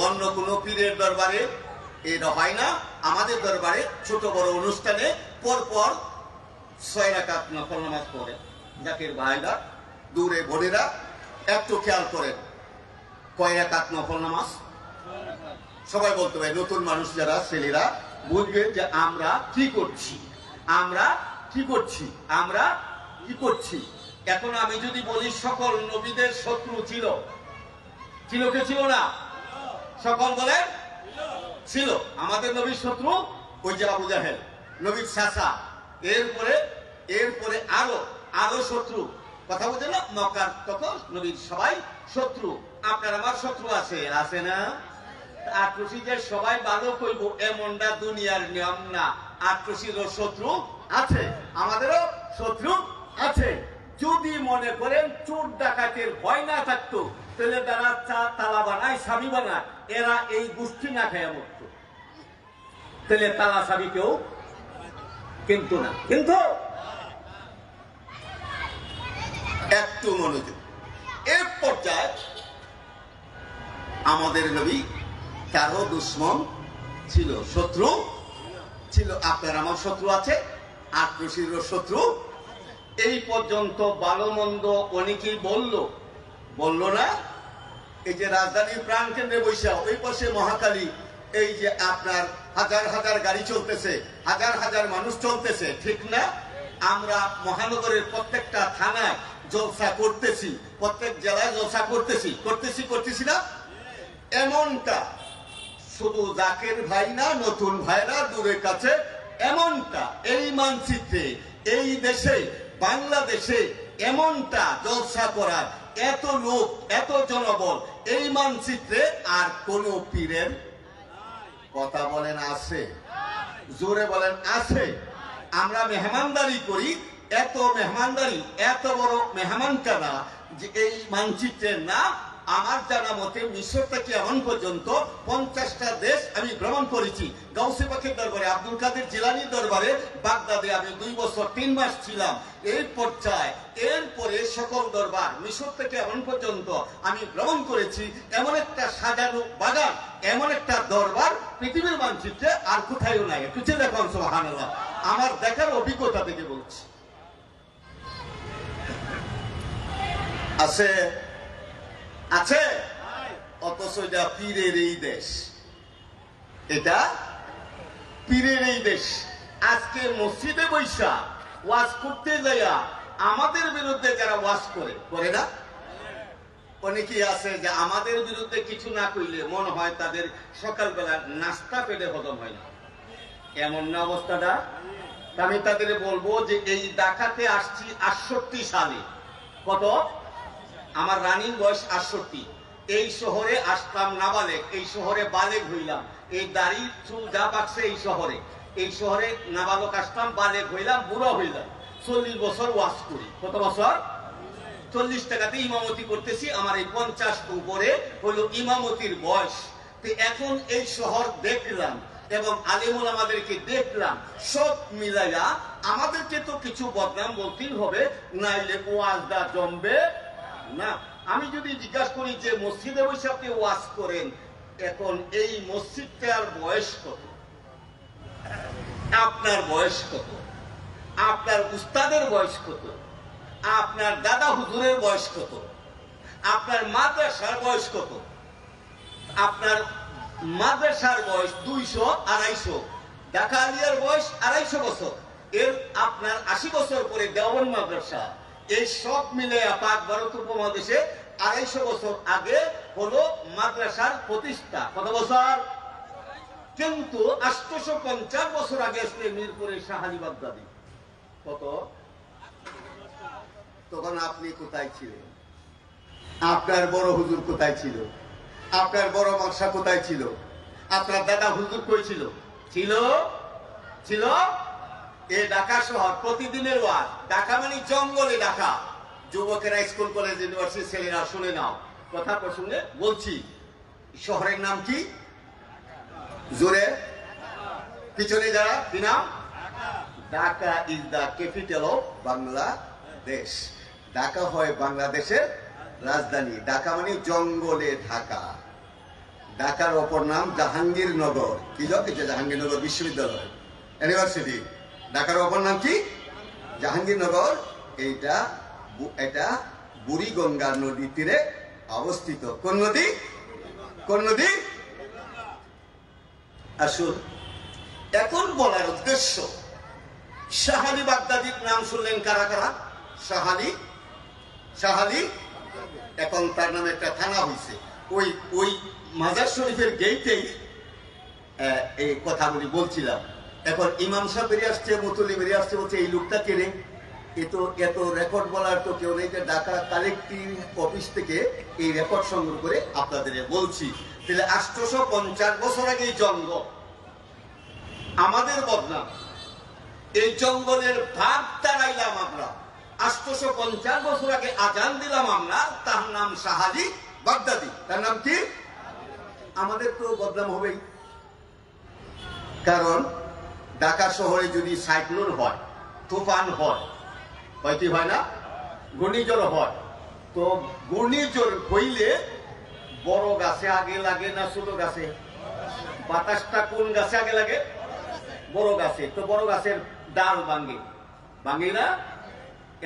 অন্য কোনো পীরের দরবারে এটা হয় না। আমাদের দরবারে ছোট বড় অনুষ্ঠানে পরপর 6 রাকাত নফল নামাজ পড়ে। জাকির ভাইরা, দূরে বোনেরা, একটু খেয়াল করেন কয় রাকাত নফল নামাজ? সবাই বলতে হবে, নতুন মানুষ যারা ছেলেরা বুঝবে যে আমরা কি করছি, আমরা কি করছি, আমরা কি করছি। এখন আমি যদি বলি সকল নবীদের শত্রু ছিল, ছিল কে ছিল না? সকল বলেন ছিল। আমাদের নবীর শত্রু ওই যে আবু জাহেল, নবীর চাচা, এরপরে আরো শত্রু। কথা বুঝে না? মক্কার তখন নবীর সবাই শত্রু। আপনার আমার শত্রু আছে, আছে না? আটরশি যে সবাই ভালো কইব এমনটা দুনিয়ার নিয়ম না। আটরশিরও শত্রু আছে, আমাদেরও শত্রু আছে। যদি মনে করেন চোর ডাকাতের ভয় না থাকতো, তাহলে তারা তালা বানায়, স্বামী বানায়, এরা এই গোষ্ঠী না খেয়ে মরত, তাহলে তালা স্বামী কেউ কিন্তু না। কিন্তু একটু মনোযোগ। এর পর্যায়ে আমাদের নবী কারো দুশ্মন ছিল, শত্রু ছিল। আপনার আমার শত্রু আছে, আটরশিরও শত্রু। এই পর্যন্ত ভালো মন্দ অনেকেই বলল না। এই যে রাজধানীর প্রাণ কেন্দ্রে বৈশা ওই পাশে মহাকালী, এই যে আপনার হাজার হাজার গাড়ি চলতেছে, হাজার হাজার মানুষ চলতেছে, ঠিক না? আমরা মহানগরের প্রত্যেকটা থানায় জলসা করতেছি, প্রত্যেক জেলায় জলসা করতেছি না? এমনটা শুধু জাকির ভাই না, নতুন ভাইরা দূরের কাছে, এমনটা এই মানচিত্রে, এই দেশে, বাংলাদেশে এমনটা জলসা করার এত লোক, এত জনবল এই মানচিত্রে আর কোন পীরের কথা বলেন আছে? জোরে বলেন আছে? আমরা মেহমানদারি করি, এত মেহমানদারি, এত বড় মেহমান কানা যে এই মানচিত্রের নাম আমার জানা মতে মিশর থেকে এমন পর্যন্ত 50টা দেশ আমি ভ্রমণ করেছি। গাউসে পাকের দরবারে, আব্দুল কাদের জিলানির দরবারে বাগদাদে আমি 2 বছর 3 মাস ছিলাম। এই পর্যায়ে এরপরে সকল দরবার মিশর থেকে এমন পর্যন্ত আমি ভ্রমণ করেছি। এমন একটা সাজানো বাগান, এমন একটা দরবার পৃথিবীর মানচিত্রে আর কোথায়ও নাই। একটু চিন্তা করুন সুবহানাল্লাহ, আমার দেখার অভিজ্ঞতা থেকে বলছি। আছে আছে, অথচ এটা পীরের এই দেশ, এটা পীরের এই দেশ। আজকে মসজিদে বৈশা ওয়াজ করতে যাইয়া আমাদের বিরুদ্ধে যারা ওয়াজ করে না, অনেকেই আছে যে আমাদের বিরুদ্ধে কিছু না কইলে মনে হয় তাদের সকালবেলা নাস্তা পেটে হজম হয় না, এমন না অবস্থাটা। আমি তাদের বলবো যে এই ঢাকাতে আসছি 68 সালে। কত? আমার রানিং বয়স 68। এই শহরে আসলাম নাবালেগ, এই শহরে বালেগ হইলাম, এই দাড়ি চুল যা পাকছে এই শহরে নাবালক আসলাম, বালেগ হইলাম, বুড়ো হইলাম। 40 বছর ওয়াজ করি। কত বছর? 40 টাকাতে ইমামতি করতেছি। আমার এই 50 উপরে হলো ইমামতির বয়স। তো এখন এই শহর দেখলাম এবং আলেমুল আমাদেরকে দেখলাম, সব মিলাইয়া আমাদেরকে তো কিছু বদনাম বলতেই হবে, নাইলে ওয়াজটা জমবে না। আমি যদি জিজ্ঞাসা করি যে মসজিদে বসে আপনি ওয়াজ করেন, এখন এই মসজিদটার বয়স কত? আপনার বয়স কত? আপনার উস্তাদের বয়স কত? আপনার দাদা হুজুরের বয়স কত? আপনার মাদ্রাসার বয়স কত? আপনার মাদ্রাসার বয়স 200, 250। ঢাকা আলিয়ার বয়স 250 বছর। এর আপনার 80 বছর পরে দেওবন্দ মাদ্রাসা। এই সব মিলে পাক ভারত উপমহাদেশে 250 বছর আগে হলো মাদ্রাসার প্রতিষ্ঠা। কত বছর? কিন্তু 850 বছর আগে আসলে মিরপুরের শাহালি বাগদাদি। কত? তখন আপনি কোথায় ছিলেন? আপনার বড় হুজুর কোথায় ছিল? আপনার বড় মাদ্রাসা কোথায় ছিল? আপনার দাদা হুজুর কই ছিল? ছিল এই ঢাকা শহর প্রতিদিনের ওয়াজ। ঢাকা মানে জঙ্গলে ঢাকা। যুবকেরা, স্কুল কলেজ ইউনিভার্সিটি ছেলেরা শুনে নাও, কথা প্রসঙ্গে বলছি। শহরের নাম কি? জোরে পিছনে যারা, কি নাম? Dhaka is the capital of Bangladesh. Dhaka হয় বাংলাদেশের রাজধানী। ঢাকা মানে জঙ্গলে ঢাকা। ঢাকার অপর নাম জাহাঙ্গীরনগর। কি জাহাঙ্গীরনগর বিশ্ববিদ্যালয়, ইউনিভার্সিটি। ঢাকার অপর নাম কি? জাহাঙ্গীরনগর। এটা বুড়িগঙ্গা নদীর তীরে অবস্থিত। কোন নদী? কোন নদী? আসুন, এখন বলার উদ্দেশ্য, শাহালি বাগদাদির নাম শুনলেন কারা কারা? শাহালি। এখন তার নামে একটা থানা হয়েছে। ওই মাজার শরীফের গেটেই এই কথাগুলি বলছিলাম। এখন ইমাম সাহেব বেরিয়ে আসছে, মুতলি বেরিয়ে আসছে, বলছে এই লোকটা কে রে? এত রেকর্ড বলার তো কেউ নেই। যে ঢাকা কালেক্টিভ অফিস থেকে এই রেকর্ড সংগ্রহ করে আপনাদের বলছি। তাহলে 850 বছর আগে এই জঙ্গল আমাদের বদনাম, এই জঙ্গলের ভাগ তাড়াইলাম আমরা। 850 বছর আগে আজান দিলাম আমরা, তার নাম শাহালি বাগদাদি। তার নাম কি? আমাদের তো বদনাম হবেই। কারণ ঢাকা শহরে যদি সাইক্লোন হয়, তুফান হয় কি হয় না? ঘূর্ণিঝড় হয়। তো ঘূর্ণিঝড় হইলে বড় গাছে আগে লাগে না ছোট গাছে? বাতাসটা কোন গাছে আগে লাগে? বড় গাছে। তো বড় গাছের ডাল ভাঙে না?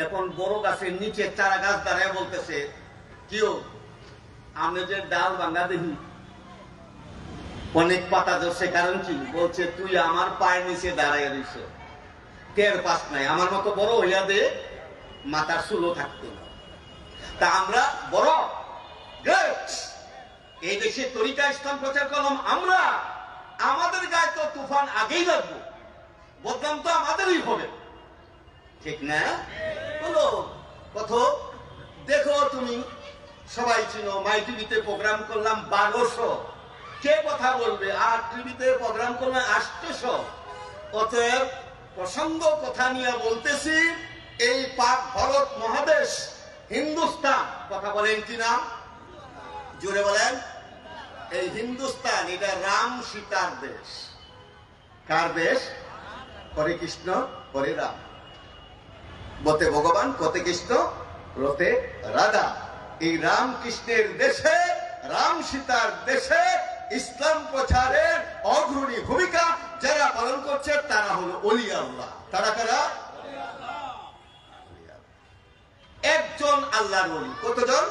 এখন বড় গাছের নিচে চারা গাছ দাঁড়ায় বলতেছে, কেউ আমি যে ডাল ভাঙা দেখি অনেক পাতা ধরছে, কারণ কি? বলছে তুই আমার পায়ের নিচে দাঁড়াইয়া দিছ, টের পাস নাই। আমার মতো বড় হইয়া দে, মাথার চুলও থাকতো না। তা আমরা বড় এই দেশে তরিকা ইসলাম প্রচার করলাম আমরা। আমাদের গায়ে তো তুফান আগেই লাগবো, বদনাম তো আমাদেরই হবে, ঠিক না? বলো কত? দেখো তুমি সবাই চিনো, মাই টিভিতে প্রোগ্রাম করলাম 1200, কে কথা বলবে? আর টিভিতে প্রোগ্রাম করলাম 800। অতএব প্রসঙ্গ কথা নিয়ে বলতেছি, এই পাক ভারত মহাদেশ হিন্দুস্তান, কথা বলেন কি নাম? জোরে বলেন। এই হিন্দুস্তান এটা রাম সীতার দেশ। কার দেশ? হরে কৃষ্ণ হরে রাম, বতে ভগবান কতে কৃষ্ণ রতে রাধা। এই রাম কৃষ্ণের দেশে, রাম সীতার দেশে ইসলাম প্রচারের অগ্রণী ভূমিকা যারা পালন করছে তারা হলো ওলিয়া আল্লাহ। তারা কারা? একজন আল্লাহর ওলি। কতজন?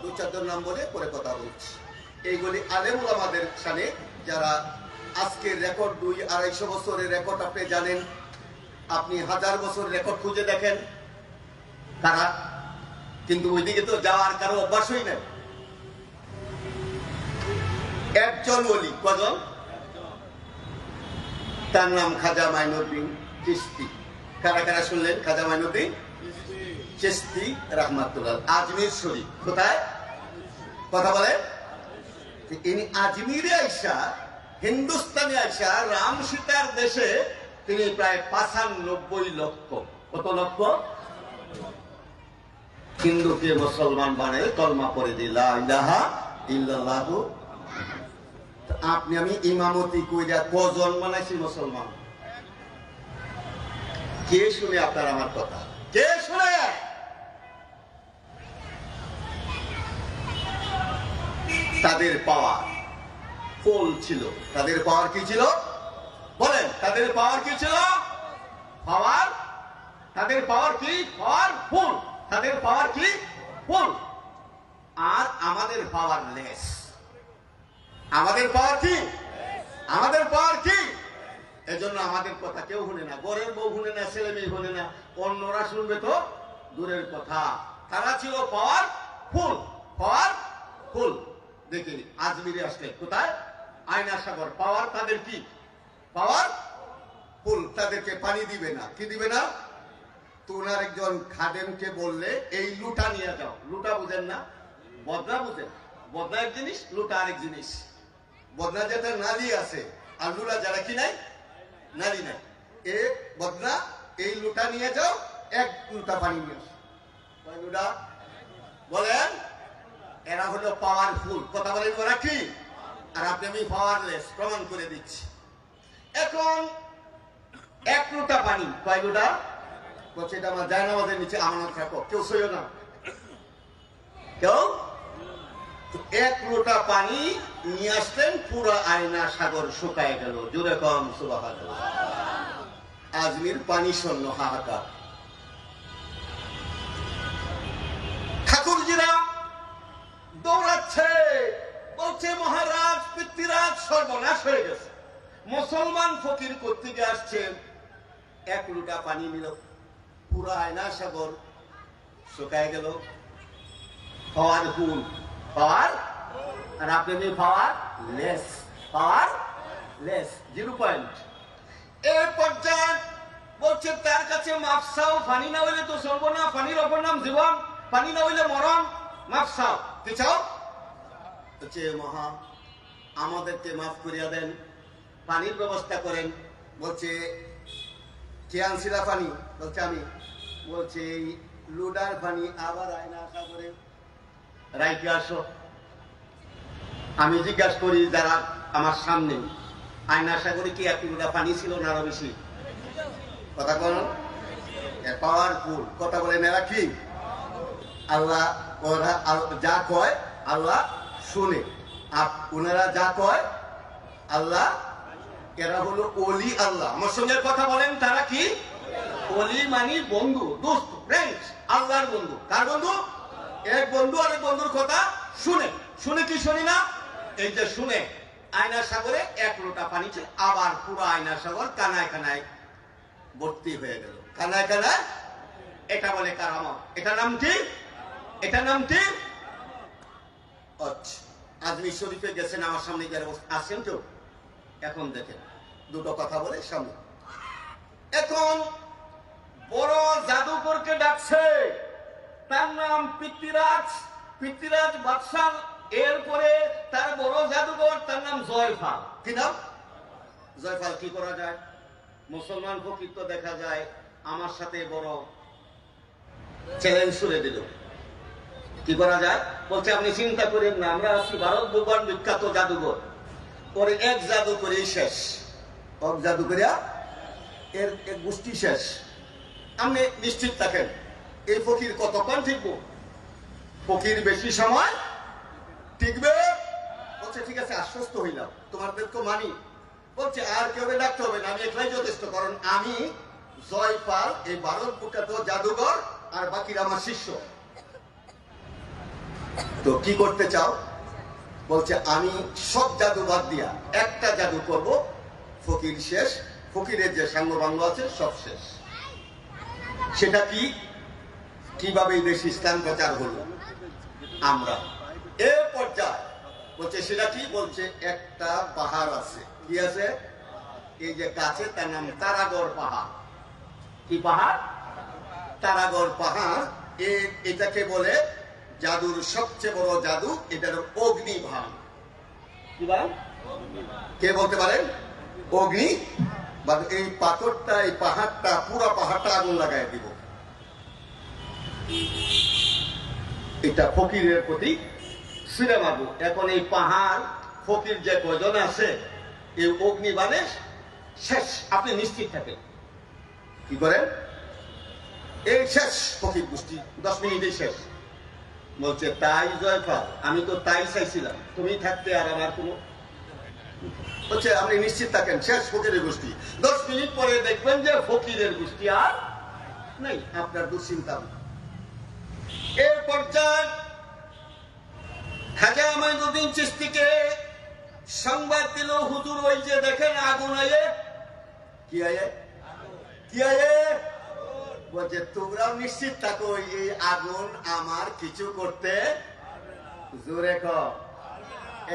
2-4 নাম বলে পরে কথা বলছি। এইগুলি আলেম ওলামাদের সামনে, যারা আজকে রেকর্ড 200-250 বছরের রেকর্ড আপনি জানেন, আপনি 1000 বছর রেকর্ড খুঁজে দেখেন তারা, কিন্তু ওইদিকে তো যাওয়ার কারো অভ্যাসই নেই। একজন ওলি। কজন? তার নাম খাজা মাইনুদ্দিন চিশতি। কারা কারা শুনলেন? খাজা মাইনুদ্দিন চিশতি রাহমাতুল্লাহ, আজমির শরীফ। কোথায়? কথা বলেন। ইনি আজমিরে আইসা, হিন্দুস্তানে আইসা রাম সীতার দেশে তিনি প্রায় 95 লক্ষ, কত লক্ষ হিন্দুকে মুসলমান বানায় কলমা পড়ে দিলা ইলাহা ইল্লাল্লাহ। আপনি আমি ইমামতি কইরা কজন বানাইছি মুসলমান? কে শুনে আপনার আমার কথা? কে শুনে? তাদের পাওয়ার ফুল ছিল। তাদের পাওয়ার কি ছিল? বলেন, তাদের পাওয়ার কি ছিল? পাওয়ার। তাদের পাওয়ার কি? পাওয়ার ফুল। তাদের পাওয়ার কি? ফুল। আর আমাদের পাওয়ার লেস। আমাদের পাওয়ার কি? আমাদের পাওয়ার কি? এজন্য আমাদের কথা কেউ শুনে না, ঘরের বউ শুনে না, ছেলে মেয়ে শুনে না, অন্যরা শুনবে তো দূরের কথা। তারা ছিল পাওয়ার ফুল। পাওয়ার ফুল। দেখিনি আজমিরে আসলে কোথায়? আয়না সাগর। পাওয়ার তাদের কি? পাওয়ার ফুল। তাদেরকে পানি দিবে না। কি দিবে না? তো ওনার একজন খাদেমকে বললে, এই লুটা নিয়ে যাও। লুটা বুঝেন না? বদনা বুঝেন? বদনা এক জিনিস, লুটা আরেক জিনিস। বদনা যেটা নালি আছে, আর লুটা যারা কি নাই, নালি নাই। এ বদনা, এই লুটা নিয়ে যাও, 1 লুটা পানি নিয়ে আসো। কয় লুটা? বলেন। এরা হলো পাওয়ারফুল। কথা বলেন, ওরা কি? আর আপনি আমি পাওয়ারলেস, প্রমাণ করে দিচ্ছি। এখন 1 লোটা পানি, কয় লোটা? বলছে এটা আমার জায়নামাজের নিচে আমানত রাখো, কেউ সইও না, কেউ। 1 লোটা পানি নিয়ে আসলেন, পুরো আয়না সাগর শুকায় গেল। জোরে কম সুবহানাল্লাহ। আজমির পানি শূন্য, হাহাকার। ঠাকুরজিরা দৌড়াচ্ছে, বলছে মহারাজ পৃথ্বীরাজ সর্বনাশ হয়ে গেছে। মুসলমান ফকির কর্তৃকে আসছেন, 1 লোটা পানি নিল, পুরো আয়না সাগর শুকায় গেল। পাওয়ার ফুল, পাওয়ার। আর আপনি পাওয়ার লেস, পাওয়ার লেস, 0 পয়েন্ট। এই পর্যায়ে বলছে তার কাছে মাফসাও, পানি না হইলে তো চলবো না, পানির অপর নাম জীবন, পানি না হইলে মরণ, মাফসাও। কি চাও? বলছে মহা, আমাদেরকে মাফ করিয়া দেন, পানির ব্যবস্থা করেন। বলছে কে আনছিলা পানি? বলছে আমি। বলছে এই লুডার পানি আবার আয়না সাগরে রাইকে আসো। আমি জিজ্ঞাসা করি যারা আমার সামনে, আয়না সাগরে কি 1 লুডা পানি ছিল না আরো বেশি? কথা বল। পাওয়ারফুল। কথা বলেন, এরা কি? আল্লাহ। ওরা যা কয় আল্লাহ শুনে, আর ওনারা যা কয় আল্লাহ। এরা হলো ওলি আল্লাহ। আমার সঙ্গে কথা বলেন, তারা কি? ওলি মানে বন্ধু, দোস্ত, ফ্রেন্ড। আল্লাহর বন্ধু। কার বন্ধু? এক বন্ধু আরেক বন্ধুর কথা শুনে। শুনে কি শুনি না? এই যে শুনে, আয়না সাগরে 1 লোটা পানিতে আবার পুরো আয়না সাগর কানায় কানায় ভর্তি হয়ে গেল। কানায় কানায়। এটা বলে কারামত। এটা নাম কি? এটা নাম কি? আচ্ছা, আজমির শরীফে গেছেন, আমার সামনে যারা আসেন কেউ, এখন দেখেন দুটো কথা বলে সামনে। এখন বড় জাদুকরকে ডাকছে, তার নাম পৃথ্বীরাজ। পৃথ্বীরাজ বাদশাহ। এরপরে তার বড় জাদুকর, তার নাম জয়ফাল। কি নাম? জয়ফাল। কি করা যায়? মুসলমান ফকির তো দেখা যায় আমার সাথে বড় চ্যালেঞ্জ করে দিল। কি করা যায়? বলছে আপনি চিন্তা করেন না, আমরা আছি ভারত ভূগোল বিখ্যাত জাদুঘর, পরে এক জাদু করে শেষ, এক জাদু করিয়া এর এক গোষ্ঠী শেষ। আপনি নিশ্চিত থাকেন এই ফকির কতক্ষণ টিকবো? ফকির বেশি সময় টিকবে। বলছে ঠিক আছে, আশ্বস্ত হইলাম, তোমাদেরকে মানি। বলছে আর কেউ ডাকতে হবে না, আমি একলাই যথেষ্ট, কারণ আমি জয়পাল এই ভারত বিখ্যাত জাদুঘর, আর বাকিরা আমার শিষ্য। তো কি করতে চাও? বলছে আমি সব জাদু বাদ দিয়া একটা জাদু করব, ফকির শেষ, ফকিরের যে সাঙ্গ বাঙ্গ আছে সব শেষ। সেটা কি? কিভাবে এই দেশে ইসলাম প্রচার হলো আমরা এ পর্যায়ে। বলছে সেটা কি? বলছে একটা পাহাড় আছে। কি আছে? এই যে কাছে, তার নাম তারাগড় পাহাড়। কি পাহাড়? তারাগড় পাহাড়। এটাকে বলে জাদুর সবচেয়ে বড় জাদু, এটার অগ্নিভান। কি ভান? কে বলতে পারেন? অগ্নি। এই পাথরটা, এই পাহাড়টা, পুরো পাহাড়টা আগুন লাগাই দিব। এটা ফকিরের প্রতি সিরে মারবো। এখন এই পাহাড় ফকির যে কয়জন আছে, এই অগ্নিবাণে শেষ, আপনি নিশ্চিত থাকেন। কি করেন? এই শেষ ফকির গোষ্ঠী, 10 মিনিটেই শেষ। বলছে তাই জয়ফাল, আমি তো তাই চাইছিলাম, তুমি থাকতে আর আমার কোনো। বলছে আপনি নিশ্চিত থাকেন শেষ ফকিরের গোষ্ঠী। 10 মিনিট পরে দেখবেন যে ফকিরের গোষ্ঠী আর নেই, আপনার দুশ্চিন্তা। এর পর্যায়ে খাজা মাইনুদ্দিন চিশতিকে সংবাদ দিল, হুজুর ওই যে দেখেন আগুন আয়ে। কি আয়ে? কি আয়ে? বলছে তোমরাও নিশ্চিত থাকো এই আগুন আমার কিছু করতে জোরে কর।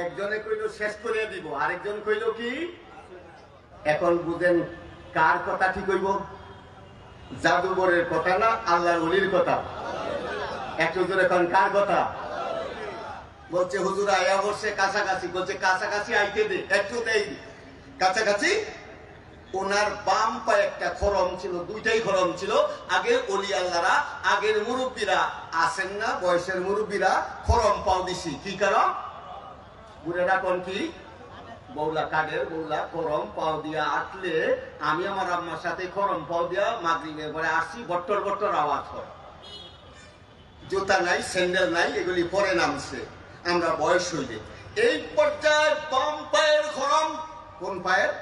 একজনে কইল শেষ করে দিব, আরেকজন কইল কি? এখন বুঝেন কার কথা ঠিক হইব? জাদুঘরের কথা না আল্লাহর ওলির কথা? একটু জোরে এখন কার কথা? বলছে হুজুর আয়া বসে কাছাকাছি। বলছে কাছাকাছি আইতে দে, একটু দেই কাছাকাছি। ওনার বাম পায়ে একটা খরম ছিল, দুইটাই খরম ছিল। আগে ওলি আল্লাহরা, আগের মুরব্বীরা আসেন না, বয়সের মুরব্বীরা খরম পাও দিছি। কি কারণ? বুড়েরা কোন কি বৌলা, কাঠের বৌলা খরম পাও দিয়া আটলে, আমি আমার আম্মার সাথে খরম পাও দিয়া মাগরিবের পরে আসছি, বট্টর বট্টর আওয়াজ হয়। জুতা নাই, স্যান্ডেল নাই, এগুলি পরে নামছে আমরা বয়স হইলে। এই পর্যায়ে বাম পায়ের খরম। কোন পায়ের?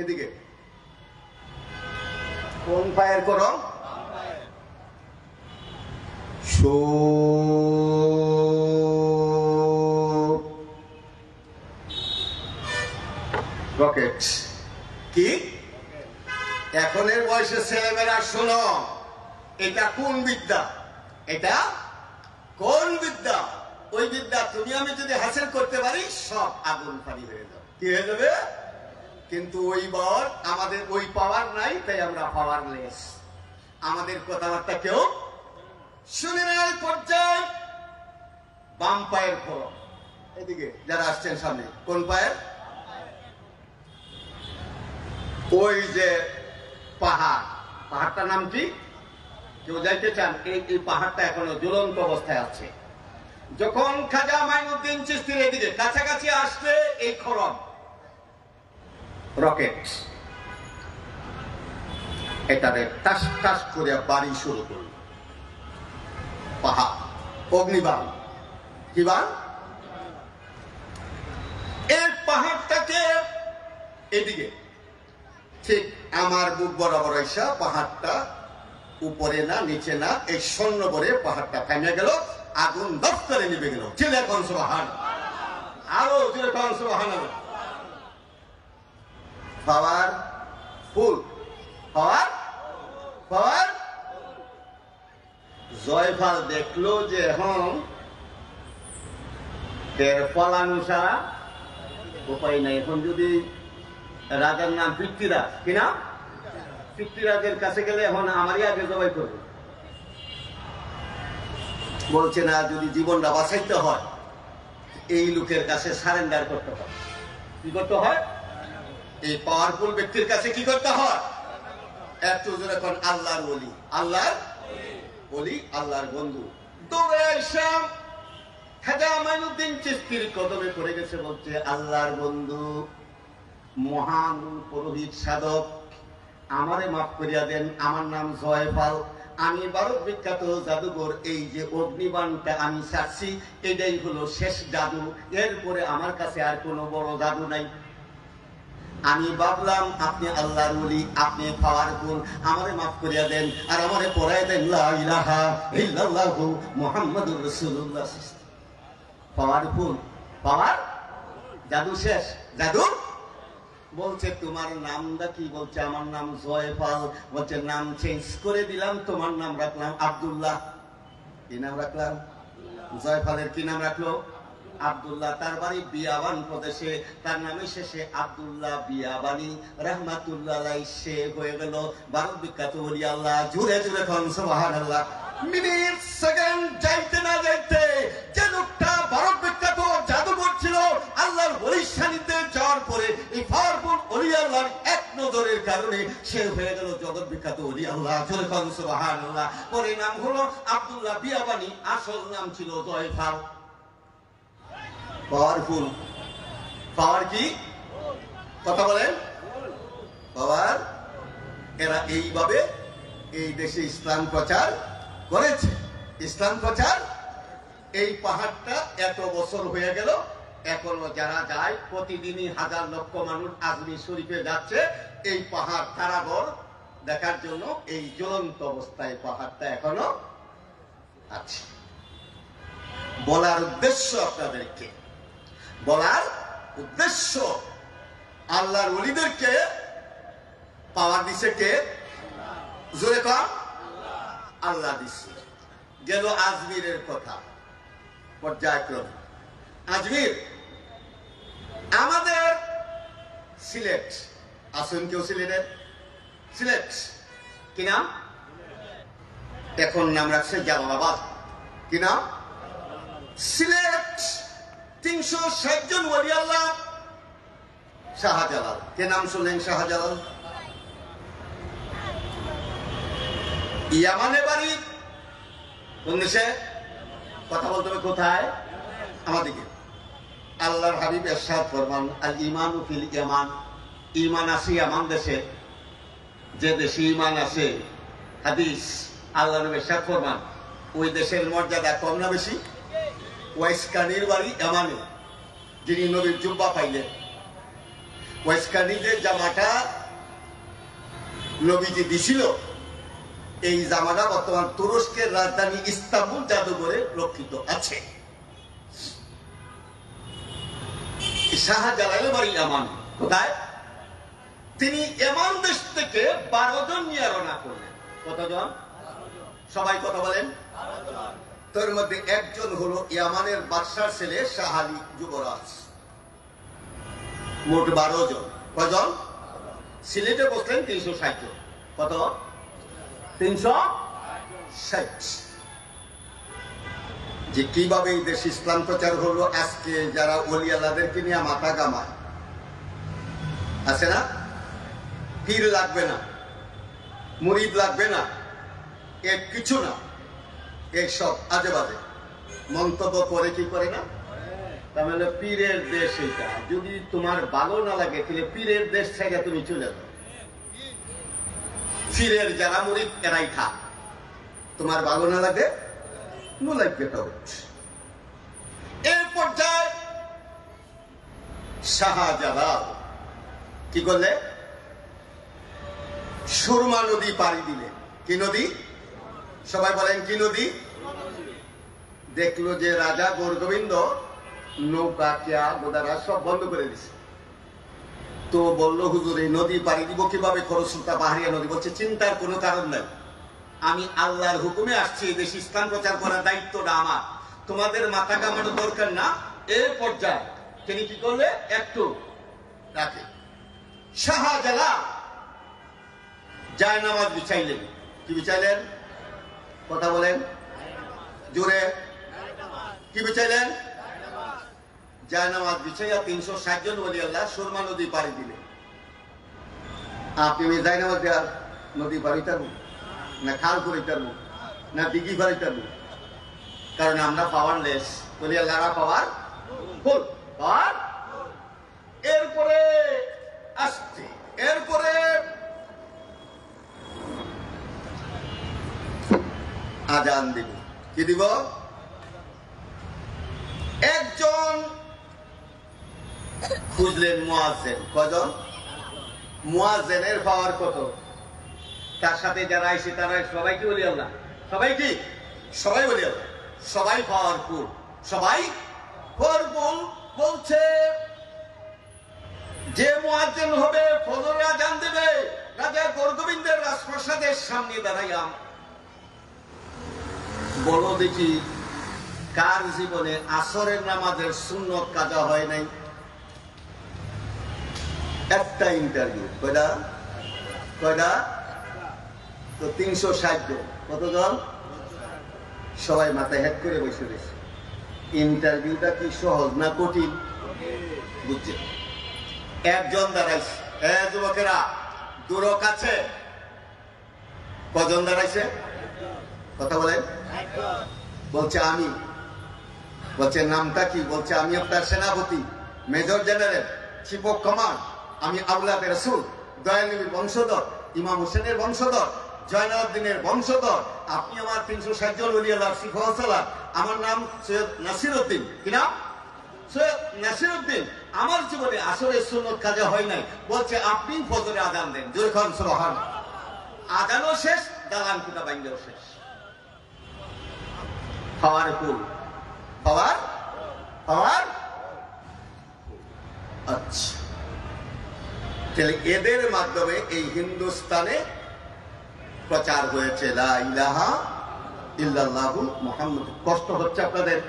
এদিকে। কোন পায়ের খরম? রকেট। কি? এখনের বয়সে ছেলেমেয়েরা শোনো, এটা কোন বিদ্যা? এটা কোন বিদ্যা? ওই বিদ্যা তুমি আমি যদি হাসিল করতে পারি, সব আগুন পানি হয়ে যাবে। কি হয়ে যাবে? কিন্তু ওইবার আমাদের ওই পাওয়ার নাই, তাই আমরা পাওয়ারলেস। আমাদের কথাবার্তা কেউ শুনে নেওয়ার পর্যায়ে বাম পায়ের খরম। এদিকে যারা আসছেন সামনে, কোন পায়ের? ওই যে পাহাড়, পাহাড়টার নাম কি? কেউ যাইতে চান? এই পাহাড়টা এখনো জ্বলন্ত অবস্থায় আছে। যখন খাজা মাইনুদ্দিন চিশতির এদিকে কাছাকাছি আসলে এই খরম রকেট এটারে টাস টাস করে বাড়ি শুরু করল। পাহাড় অগ্নিবাণ। কি বাণ? এই পাহাড়টাকে এদিকে ঠিক আমার বুক বরাবর এসা পাহাড়টা উপরে না নিচে না, এই স্বর্ণ করে পাহাড়টা থেমে গেল, আগুন দফতরে নিভে গেল। চিলে কোন সুবহান, আরো চিলে কোন সুবহান। পাওয়ার ফুল, পাওয়ার পাওয়ার। জয়ফাল দেখলো যে এখন এর পলানো ছাড়া উপায় নাই। এখন যদি রাজার নাম পৃথ্বীরাজ, কিনা পৃথ্বীরাজের কাছে গেলে এখন আমারই আগে জবাই করবে। বলছে না, যদি জীবনটা বাঁচাইতে হয় এই লোকের কাছে সারেন্ডার করতে হয়। কি করতে হয়? এই পাওয়ারফুল ব্যক্তির কাছে কি করতে হয়? একটু জোরে কোন আল্লাহর ওলি, আল্লাহর ওলি, আল্লাহর বন্ধু। দৌড়ে আইসা খাজা মাইনুদ্দিন চিশতির কদমে পড়ে গেছে, বলছে আল্লাহর বন্ধু, মহান পুরোহিত সাধক, আমারে মাফ করিয়া দেন, আমার নাম জয়পাল, আমি ভারত বিখ্যাত জাদুঘর, এই যে অগ্নিবাণটা আমি ছাড়ছি এটাই হলো শেষ জাদু, এরপরে আমার কাছে আর কোনো বড় জাদু নাই। আমি ভাবলাম আপনি আল্লাহর ওলি, আপনি পাওয়ারফুল, আমারে মাফ করিয়া দেন আর আমারে পড়ায় দেন লা ইলাহা ইল্লাল্লাহু মুহাম্মাদুর রাসূলুল্লাহ। পাওয়ারফুল, পাওয়ার, জাদু শেষ, জাদু। বলছে তোমার নামটা কি? বলছে আমার নাম জয়পাল। বলছে নাম চেঞ্জ করে দিলাম, তোমার নাম রাখলাম আব্দুল্লাহ। কি নাম রাখলাম? জয়পালের কি নাম রাখলো? আব্দুল্লাহ। তার বাড়ি বিয়াবান প্রদেশে, তার নামে শেষে আব্দুল্লাহ বিয়াবানি রহমাতুল্লাহ আলাইহি, সে হয়ে গেল ভারত বিখ্যাত ওলি আল্লাহ। জুড়ে জুড়ে কোন সুবহানাল্লাহ। মিনিট সেকেন্ড যাইতে না যাইতে যে লোকটা ভারত বিখ্যাত জাদুঘর ছিল, আল্লাহর ওলির সান্নিধ্যে যাওয়ার পরে এই পাওয়ারফুল ওলি আল্লাহর এক নজরের কারণে সে হয়ে গেল জগৎ বিখ্যাত ওলি আল্লাহ। জোরে কোন সুবহানাল্লাহ। পরে নাম হলো আব্দুল্লাহ বিয়াবানি, আসল নাম ছিল জয়পাল। পাওয়ারফুল, পাওয়ার কি? কথা বলেন, পাওয়ার। এরা এইভাবে এই দেশে ইসলাম প্রচার করেছে। ইসলাম প্রচার, এই পাহাড়টা এত বছর হয়ে গেল, এখনো যারা যায় প্রতিদিনই হাজার লক্ষ মানুষ আজমির শরীফে যাচ্ছে এই পাহাড় কারাগর দেখার জন্য। এই জ্বলন্ত অবস্থায় পাহাড়টা এখনো আছে। বলার উদ্দেশ্য, আপনাদেরকে বলার উদ্দেশ্য, আল্লাহর ওলিদেরকে পাওয়ার দিছে কে? জোরে কম, আল্লাহ দিচ্ছে। গেল আজমিরের কথা পর্যায়ক্রমে। আজমির আমাদের সিলেট, আসুন কেউ সিলেটের? সিলেট কি নাম? এখন নাম রাখছে জালালাবাদ। কি নাম? সিলেট 360 জন ওলি আল্লাহ। শাহজালাল, কে নাম শুনলেন? শাহজালাল ইয়ামানে বাড়ি। কোন দেশে? কথা বলতে হবে কোথায়? আমাদেরকে। আল্লাহর হাবিব ইরশাদ ফরমান আল ঈমানু ফিল ইয়ামান, ঈমান আছে ইয়ামান দেশে। যে দেশে ঈমান আছে, হাদিস আল্লাহর নবী ইরশাদ ফরমান ওই দেশের মর্যাদা কম না বেশি? ওয়াইসকানির বাড়ি ইয়ামানে, যিনি নবীর জুব্বা পাইলেন। ওয়াইসকানি যে জামাটা নবীজি দিছিল, এই জামাটা বর্তমান তুরস্কের রাজধানী ইস্তাম্বুল জাদুঘরে রক্ষিত আছে। শাহজালালের বাড়ি ইয়ামান। কোথায়? তিনি ইয়ামান দেশ থেকে 12 জন নিয়ে রওনা করলেন। কতজন? সবাই কথা বলেন। তোর মধ্যে একজন হলো ইয়ামানের বাদশার ছেলে শাহ আলী যুবরাজ। মোট 12 জন। কজন? সিলেটে বসলেন 360 জন। কত? 360। যে কিভাবে এই দেশ ইসলাম প্রচার হলো, আজকে যারা ওলি আল্লাহদেরকে নিয়ে মাথা কামায়, আছে না? পীর লাগবে না, মুরিদ লাগবে না, এর কিছু না, এইসব আজে বাজে মন্তব্য করে কি করে না? তাহলে পীরের দেশ এটা। যদি তোমার ভালো না লাগে তাহলে পীরের দেশ থেকে তুমি চলে যাও। পীরের যারা মুরিদ এরাই থাক। তোমার ভালো না লাগে, নো লাইক গেট আউট। এই পর্যায়ে শাহজালাল কি করলে? সুরমা নদী পাড়ি দিলেন। কি নদী? সবাই বলেন কি নদী? দেখলো যে রাজা গোরগোবিন্দ নৌকা কেয়া গোদারা সব বন্ধ করে দিছে। তো বললো হুজুর এই নদী পাড়ি দিব কিভাবে? খরস্রোতা পাহাড়িয়া নদী। বলছে চিন্তার কোনো কারণ নাই, আমি আল্লাহর হুকুমে আসছি, এই দেশে ইসলাম প্রচার করার দায়িত্বটা আমার, তোমাদের মাথা কামানোর দরকার না। এই পর্যায়ে তিনি কি করলে? একটু রাখে শাহজালাল জায়নামাজ বিছাইলেন। কি বিছাইলেন? কথা বলেন জোরে। কি বিছাইলেন? জায়নামাজ বিছাইয়া 360 জন ওলি আল্লাহ সুরমা নদী পাড়ি দিলেন। আপনি আমি যাই না বলতে আর নদী বাড়িটার না খাল করিটার না দিঘি বাড়িটার কারণ আমরা পাওয়ারলেস বলি আল্লাহরা পাওয়ার ফুল পাওয়ার। এরপরে আসছে এরপরে আজান দিব। কি দিব? একজন খুঁজলেন মুয়াজ্জিন। কজন? মুয়াজ্জিনের পাওয়ার কত? তার সাথে যারা আইছে তারা সবাই কি বলি আল্লাহ? সবাই কি? সবাই বলি আল্লাহ। সবাই পাওয়ারফুল, সবাই পাওয়ারফুল। বলছে যে মুয়াজ্জিন হবে ফজরের আজান দেবে রাজা গোরগোবিন্দের রাজপ্রাসাদের সামনে দাঁড়াইয়া বলো দেখি কার জীবনে আসরের নামাজের সুন্নত কাজা হয় নাই? একটা ইন্টারভিউ। কয়টা? কয়টা? তো 360 জন। কতজন? সবাই মাথায় হ্যাক করে বসে রয়েছে। ইন্টারভিউটা কি সহজ না কঠিন? বুঝছে? একজন দাঁড়াইছে। যুবকেরা দূর কাছে কজন দাঁড়াইছে? কথা বলেন। বলছে আমি। বলছে নামটা কি? বলছে আমি আপনার সেনাপতি, major general, chief of command. আমি আউলাদে রাসূল, দয়াল নবীর বংশধর, ইমাম হোসেনের বংশধর, জয়নালউদ্দিনের বংশধর। আপনি আমার 360 জন ওলি আল্লাহর সিফাত। আমার নাম সৈয়দ নাসিরউদ্দিন। কি নাম? সৈয়দ নাসিরউদ্দিন। আমার জীবনে আসরের সুন্নত কাজা হয় নাই। বলছে আপনি ফজরে আজান দেন। জোরে খান সুবহানাল্লাহ। আজানও শেষ, দালান কুটা বাইন্দাও শেষ। পাওয়ারফুল, পাওয়ার পাওয়ার। আচ্ছা, তাহলে এদের মাধ্যমে এই হিন্দুস্তানে প্রচার হয়েছে লা ইলাহা ইল্লাল্লাহু মুহাম্মাদ। কষ্ট হচ্ছে আপনাদের?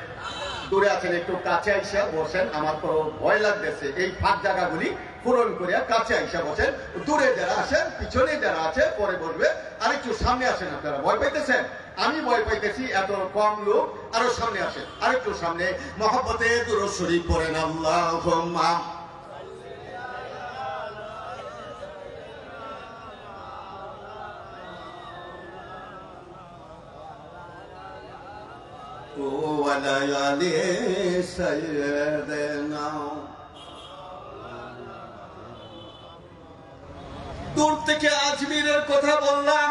দূরে আছেন, একটু কাছে আইসা বসেন। আমার তো ভয় লাগতেছে। এই ফাঁক জায়গাগুলি পূরণ করিয়া কাছে আইসা বসেন। দূরে যারা আছেন, পিছনে যারা আছে পরে বসবে। আর একটু সামনে আসেন। আপনারা ভয় পাইতেছেন? আমি ভয় পাইতেছি। এত কম লোক, আরো সামনে আসেন। আর একটু সামনে মহব্বতে দুরূদ শরীফ পড়েন। আল্লাহুম্মা ওয়ালায়ালি সাইয়্যিদিনা। দূর থেকে আজমিরের কথা বললাম,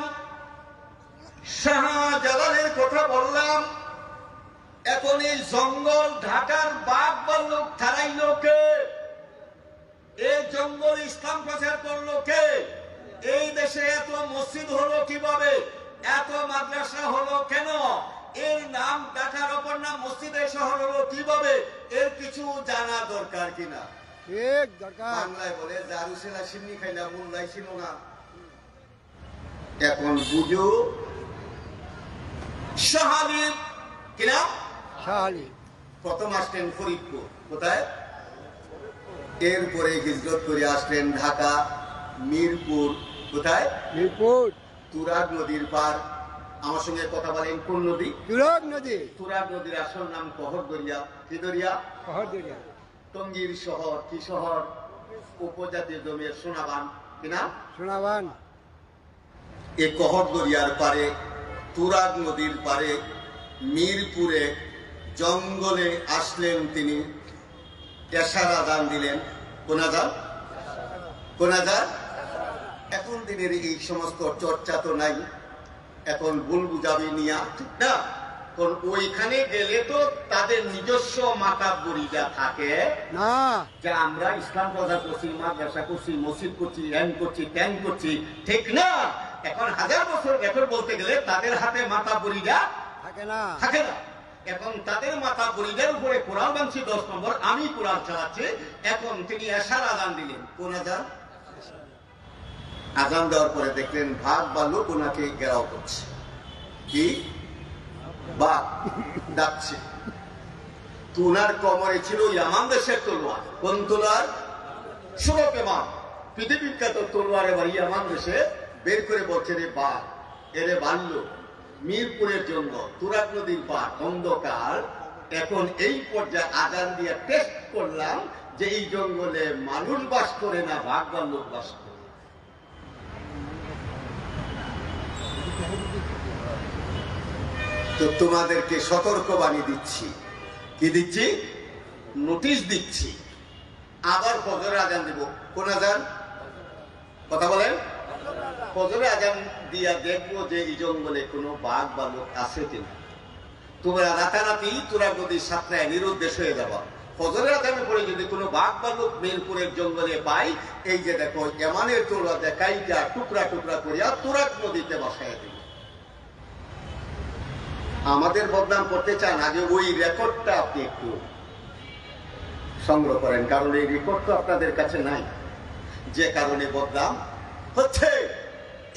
শাহজালালের কথা বললাম। এখন এই জঙ্গল ঢাকার বাঘ ভাল্লুক থারাইল কে? এই জঙ্গল ইসলাম প্রচার করলো কে? এই দেশে এত মসজিদ হলো কিভাবে? এত মাদ্রাসা হলো কেন? এর নাম ঢাকার অপর নাম মসজিদের শহর হলো কিভাবে? এর কিছু জানা দরকার কিনা? বাংলায় বলে জারুসেলা সিন্নি খাইলা মোল্লাই ছিল না। এখন বুঝো শাহালি। কিনা? শাহালি। প্রথম আসলেন ফরিদপুর। কোথায়? এরপরে হিজরত করে আসলেন ঢাকা, মিরপুর। কোথায়? মিরপুর। তুরাগ নদীর পার। আমার সঙ্গে কথা বলেন, কোন নদী? তুরাগ নদী। তুরাগ নদীর আসল নাম কহরদরিয়া। কি দরিয়া? কহরদরিয়া। টঙ্গীর শহর। কি শহর? উপজাতীয় জমির সোনাবান। কি নাম? সোনাবান। এই কহরদরিয়ার পারে, তুরাগ নদীর পারে, মিরপুরে জঙ্গলে আসলেন তিনি। এশার আজান দিলেন। কোন আজান? কোন আজান? এখন দিনের এই সমস্ত চর্চা তো নাই। এখন ভুল বুঝাবি নিয়া, ঠিক না? কারণ ওইখানে গেলে তো তাদের নিজস্ব মাতাব্বরিরা থাকে না, যে আমরা ইসলাম প্রচার করছি, মাদ্রাসা করছি, মসজিদ করছি, ল্যান্ড করছি, ট্যাঙ্ক করছি, ঠিক না? এখন 1000 বছর রেকর্ড বলতে গেলে তাদের হাতে মাতাব্বরিরা থাকে না, থাকে না। এখন তাদের মাতাব্বরিদের উপরে কোরআন বাংছি 10 নম্বর, আমি কোরআন চালাচ্ছি। এখন তিনি এশার আজান দিলেন। কোন আজান? আজান দেওয়ার পরে দেখলেন ভাগ বা লোক ওনাকে ঘেরাও করছে। কি? বাঘ ডাকছে। ওনার কোমরে ছিল ইয়ামান দেশের তলোয়ার। কোন তলোয়ার? সুরক ইমাম, পৃথিবী বিখ্যাত তলোয়ার। এবার ইয়ামান দেশে বের করে বলছে, রে বাঘ, এরে বানল মিরপুরের জন্য। তুরাগ নদীর পার, অন্ধকার। এখন এই পর্যায়ে আজান দিয়ে টেস্ট করলাম যে এই জঙ্গলে মানুষ বাস করে না বাঘ বা লোক বাস করে। তো তোমাদেরকে সতর্কবাণী দিচ্ছি। কি দিচ্ছি? নোটিশ দিচ্ছি। আবার ফজরের আজান দেব। কোন আজান? কথা বলেন। ফজরের আজান দিয়া দেখবো যে এই জঙ্গলে কোনো বাঘ বা লোক আছে কিনা। তোমরা রাতারাতি তোরা নদীর সাঁতরায় নিরুদ্দেশ হয়ে যাবা। ফজরের আজানের পরে যদি কোনো বাঘ বা লোক মিরপুরের জঙ্গলে পাই, এই যে দেখো এমানের তোরা দেখাইটা টুকরা টুকরা করিয়া তুরাগ নদীতে বসাইয়া দিল। আমাদের বদনাম করতে চান, আগে ওই রেকর্ডটা আপনি একটু সংগ্রহ করেন, কারণ এই রেকর্ড তো আপনাদের কাছে নাই। যে কারণে বদনাম হচ্ছে।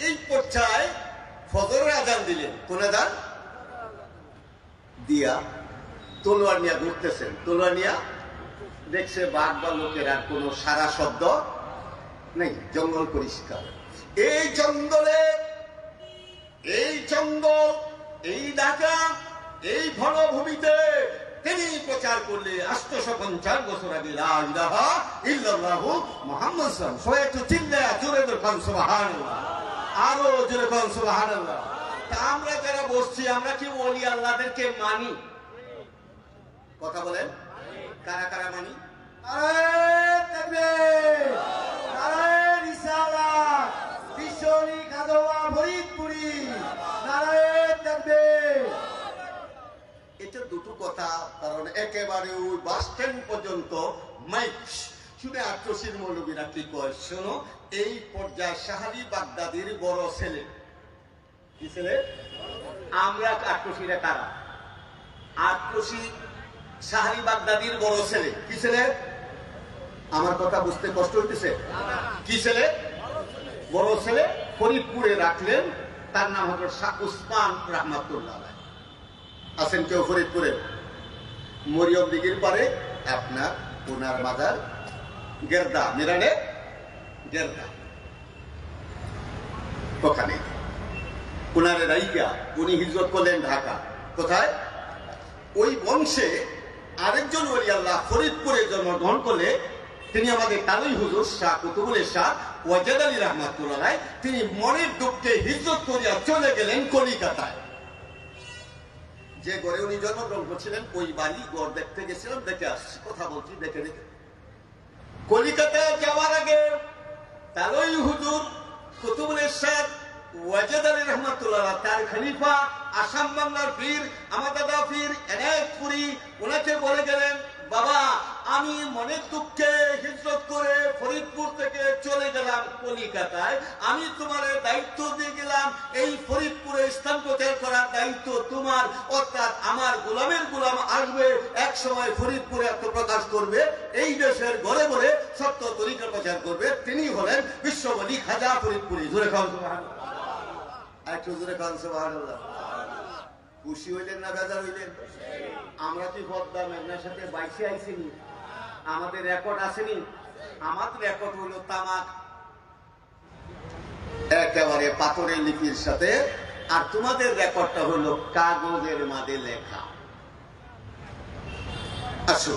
এই পর্যায়ে ফজরের আজান দিলেন। কোন আজান দিয়া তলোয়ার নিয়ে ঘুরতেছেন। তলোয়ার নিয়ে দেখছে বাঘ বা লোকের আর কোনো সারা শব্দ নেই, জঙ্গল পরিষ্কার। এই জঙ্গলে, এই জঙ্গল, এই ঢাকা, এই ভূমিতে তিনি প্রচার করলে 850 বছর আগে লা ইলাহা ইল্লাল্লাহু মুহাম্মাদুর রাসূলুল্লাহ। সবাই একটু চিল্লায়া জোরে বলুন সুবহানাল্লাহ, আরো জোরে বলুন সুবহানাল্লাহ। তা আমরা যারা বসছি, আমরা কি ওলি আল্লাহদেরকে মানি? কথা বলেন, কারা কারা মানি? নারায়ে তাকবীর, নারায়ে রিসালাত, বিশ্বনী কাদোয়া ফরিদপুরি, নারায়ে তাকবীর। এটা দুটো কথা, কারণ একেবারে ওই বাস স্ট্যান্ড পর্যন্ত মাইক শুনে আট্রসির মৌলবীরা কি কয় শোনো। এই পর্যায়ে শাহালি বাগদাদির বড় ছেলে, কি ছেলে? আমরা আট্রসিরা কারা? আট্রসি শাহালি বাগদাদির বড় ছেলে। কি ছেলে? আমার কথা বুঝতে কষ্ট হইতেছে? কি ছেলে? বড় ছেলে। ফরিদপুরে রাখলেন, তার নাম হল শাহ উসমান রহমাতুল্লাহ। আছেন কেউ ফরিদপুরে? মরিয়ম দিঘির পারে আপনার ওনার মাজার গেরদা, মিরানে গেরদা, ওখানে ওনারে রাইকা উনি হিজরত করলেন ঢাকা। কোথায়? ওই বংশে আরেকজন ওলি আল্লাহ ফরিদপুরে জন্মগ্রহণ করলে তিনি আমাদের কালই হুজুর শাহ কুতুবুল শাহ ওয়াজেদ আলী রহমাতুল্লাহ। তিনি মনের দুঃখে হিজরত করিয়া চলে গেলেন কলিকাতায়। যে ঘরে উনি জন্মগ্রহণ করছিলেন ওই বাড়ি ঘর দেখতে গেছিলাম, দেখে আসছি, কথা বলছি দেখে দেখে। কলিকাতায় যাওয়ার আগে তারই হুজুর কুতুবুল ইরশাদ ওয়াজেদ আলী রহমাতুল্লাহ, তার খলিফা, আসাম বাংলার পীর, আমার দাদা পীর এনায়েতপুরী, ওনাকে বলে গেলেন, বাবা আমি মনের দুঃখে হিজরত করে ফরিদপুর থেকে চলে গেলাম কলিকাতায়, আমি তোমার দায়িত্ব দিয়ে গেলাম, এই ফরিদপুরে ইসলাম প্রচার করার দায়িত্ব তোমার, অর্থাৎ আমার গোলামের গোলাম আসবে, এক সময় ফরিদপুরে আত্মপ্রকাশ করবে, এই দেশের ঘরে ঘরে সত্য তরিকা প্রচার করবে, তিনি হলেন বিশ্ববলী খাজা ফরিদপুরি। জোরে খান সুবহানাল্লাহ, একটু জোরে খান সুবহানাল্লাহ। খুশি হইলেন না বেজার হইলেন? আমরা কি বদনাম এর সাথে বাইশে আইসিনি? আমাদের রেকর্ড আসেনি? আমাদের রেকর্ড হলো তামাক, একেবারে পাথরের লিপির সাথে, আর তোমাদের রেকর্ডটা হলো কাগজের মাঝে লেখা। আসো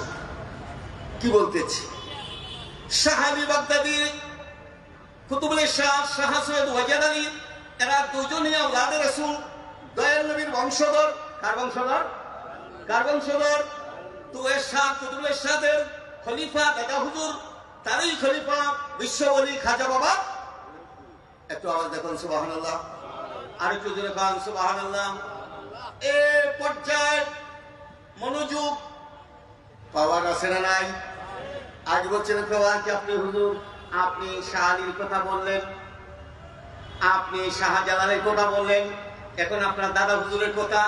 কি বলতেছি। শাহ আলী বাগদাদি, কুতুবুল শাহ, শাহ সৈয়দ ওয়াজেদ আলী, এরা দুজনই আওলাদে রাসূল, দয়াল নবীর বংশধর। কার বংশধর? কার বংশধর? তো এর শাহ কুতুবুল শাহের খলিফা দাদা হুজুর, তারই খলিফা বিশ্ববলী খাজা বাবা। একটু আওয়াজ দেখুন সুবহানাল্লাহ, আর একটু জোরে বলুন সুবহানাল্লাহ। এ পর্যায়ে মনোযোগ পাওয়ার আছে না নাই? আগে বলছিলেন প্রবাহ কি আপনি হুজুর, আপনি শাহ আলীর কথা বললেন, আপনি শাহজালালের কথা বললেন, এখন আপনার দাদা হুজুরের কথা,